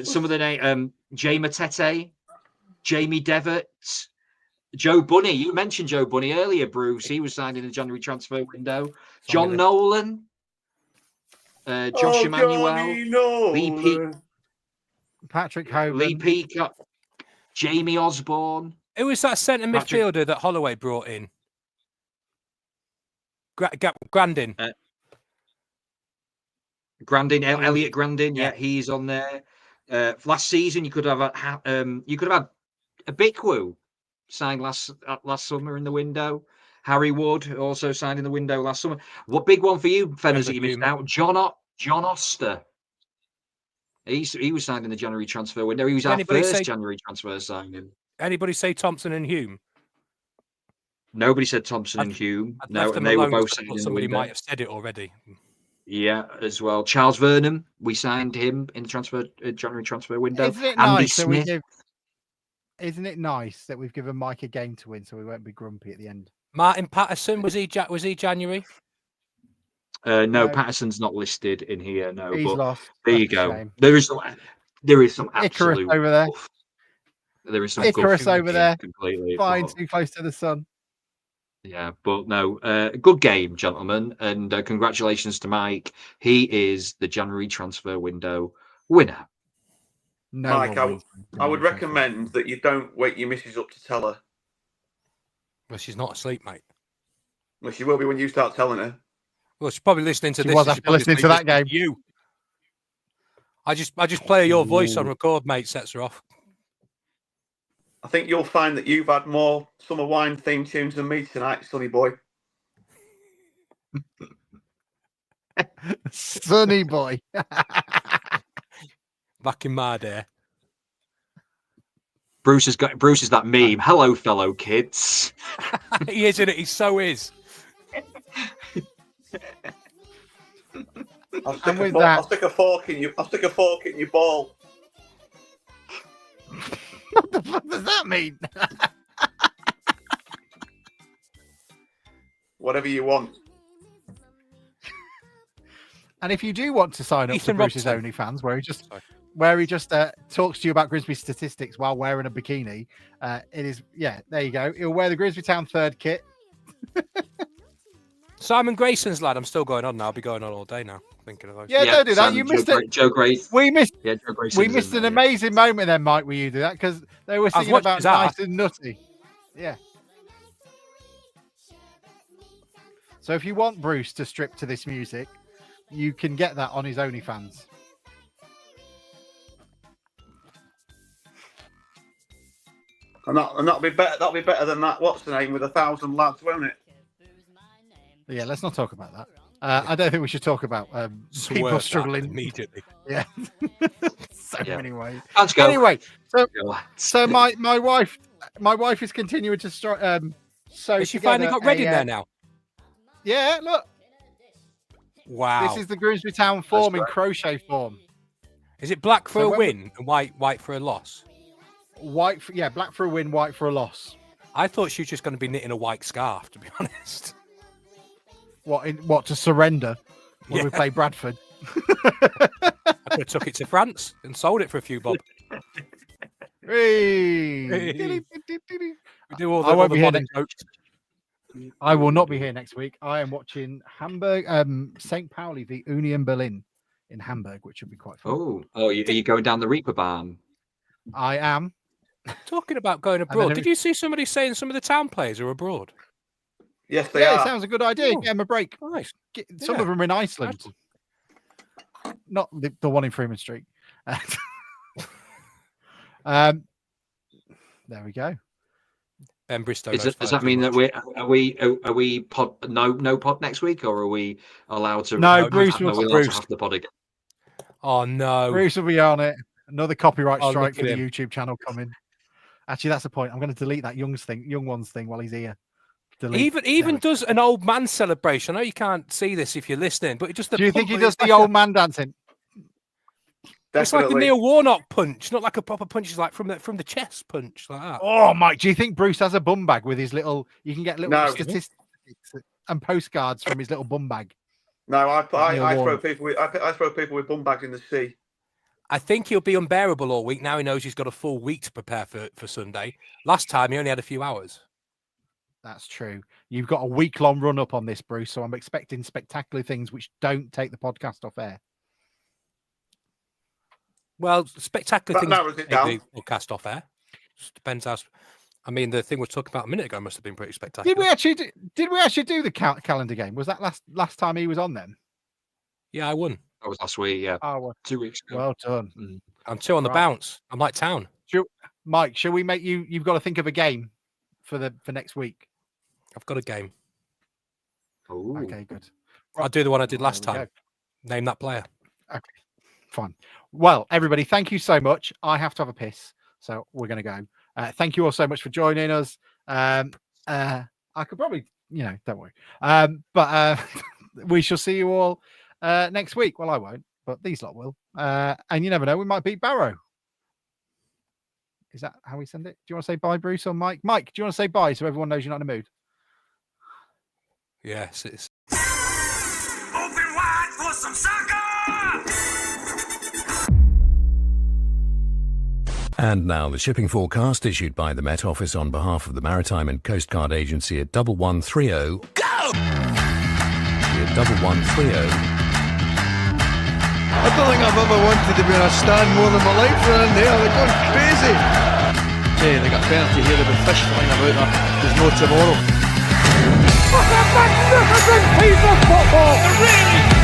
Some of the names: Jay Matete, Jamie Devitt, Joe Bunny. You mentioned Joe Bunny earlier, Bruce. He was signed in the January transfer window. John Nolan, Josh Emmanuel, Patrick Hoban, Lee Peacock, Jamie Osborne. Who was that centre midfielder that Holloway brought in? Grandin. Grandin, Elliot Grandin. Yeah, he's on there. Last season, you could have had a Bickwoo signed last summer in the window. Harry Wood also signed in the window last summer. What big one for you, Fenners, that you missed out? John Oster. He was signed in the January transfer window. He was our first January transfer signing. Anybody say Thompson and Hume? Nobody said Thompson and Hume. No, and they were both signed in the window. Somebody might have said it already. Yeah, as well. Charles Vernon, we signed him in the January transfer window. Isn't it nice that we've given Mike a game to win, so we won't be grumpy at the end? Martin Patterson, was he January? No, Patterson's not listed in here. No, he's lost. There you go. There is some absolute Icarus over there. There is some Icarus over there. Completely flying too close to the sun. Yeah, but no, good game, gentlemen, and congratulations to Mike. He is the January transfer window winner. No, Mike, I would recommend that you don't wake your missus up to tell her. Well, she's not asleep, mate. Well, she will be when you start telling her. Well, she's probably listening to She this. was after listening to that game. You. I just play your voice on record, mate. Sets her off. I think you'll find that you've had more summer wine theme tunes than me tonight, Sonny boy. Sonny boy. Back in my day. Bruce is that meme. Hello, fellow kids. He is, isn't it? He so is. I'll stick a fork in your ball. What the fuck does that mean? Whatever you want. And if you do want to sign up Ethan to Bruce's Robson. OnlyFans, where he just talks to you about Grimsby statistics while wearing a bikini, it is there you go. He'll wear the Grimsby Town third kit. Simon Grayson's lad. I'm still going on now. I'll be going on all day now. Thinking of those. Yeah, don't do that. You missed it. Joe Grace. We missed. Yeah, Joe Grace. We missed an amazing moment then, Mike. Where you do that because they were singing about nice and nutty. Yeah. So if you want Bruce to strip to this music, you can get that on his OnlyFans. And that'll be better. That'll be better than that. What's the name with 1,000 lads, won't it? Yeah, let's not talk about that. I don't think we should talk about people struggling immediately. Yeah, many ways. Let's go. Anyway, so my wife is continuing to sew. Has she finally got red in there now? Yeah, look. Wow. This is the Grimsby Town form in crochet form. Is it black for a win and white for a loss? White, black for a win, white for a loss. I thought she was just going to be knitting a white scarf, to be honest. What to surrender when we play Bradford? I could have took it to France and sold it for a few bob. We do all the modern jokes. I will not be here next week. I am watching Hamburg, St. Pauli v Union Berlin in Hamburg, which would be quite fun. Are you going down the Reeperbahn? I am. Talking about going abroad, did you see somebody saying some of the Town players are abroad? Yes, they are. It sounds a good idea. Get them a break. Nice. Some of them are in Iceland. Not the one in Freeman Street. There we go. Bristow. Does that mean that are we pod no pod next week, or are we allowed to? No, Bruce will have the pod again. Oh no, Bruce will be on it. Another copyright strike for the YouTube channel coming. Actually, that's the point. I'm going to delete that young ones thing while he's here. Even does an old man celebration. I know you can't see this if you're listening, but it just. Do you think he does the old man dancing? It's like a Neil Warnock punch, not like a proper punch. It's like from the chest punch, like that. Oh, Mike, do you think Bruce has a bum bag with his little? You can get little statistics and postcards from his little bum bag. No, I throw people with bum bags in the sea. I think he'll be unbearable all week. Now he knows he's got a full week to prepare for Sunday. Last time he only had a few hours. That's true. You've got a week-long run-up on this, Bruce, so I'm expecting spectacular things which don't take the podcast off air. Well, spectacular things take the podcast off air. Just depends how. I mean, the thing we were talking about a minute ago must have been pretty spectacular. Did we actually do the calendar game? Was that last time he was on then? Yeah, I won. That was last week, yeah. Oh, 2 weeks ago. Well done. I'm 2 on the bounce. I'm like Town. Mike, shall we make you? You've got to think of a game for next week. I've got a game. Ooh. Okay, good. I'll do the one I did last time. Name that player. Okay, fine. Well, everybody, thank you so much. I have to have a piss, so we're going to go. Thank you all so much for joining us. I could probably, don't worry. But we shall see you all next week. Well, I won't, but these lot will. And you never know, we might beat Barrow. Is that how we send it? Do you want to say bye, Bruce or Mike? Mike, do you want to say bye so everyone knows you're not in the mood? Yes, it's. Open wide for some soccer! And now the shipping forecast issued by the Met Office on behalf of the Maritime and Coast Guard Agency at 1130. Go! At 1130. I don't think I've ever wanted to be on a stand more than my life around there. They're going crazy. Hey, they got penalty here. There'll be fish flying about there. There's no tomorrow. What a magnificent piece of football! A really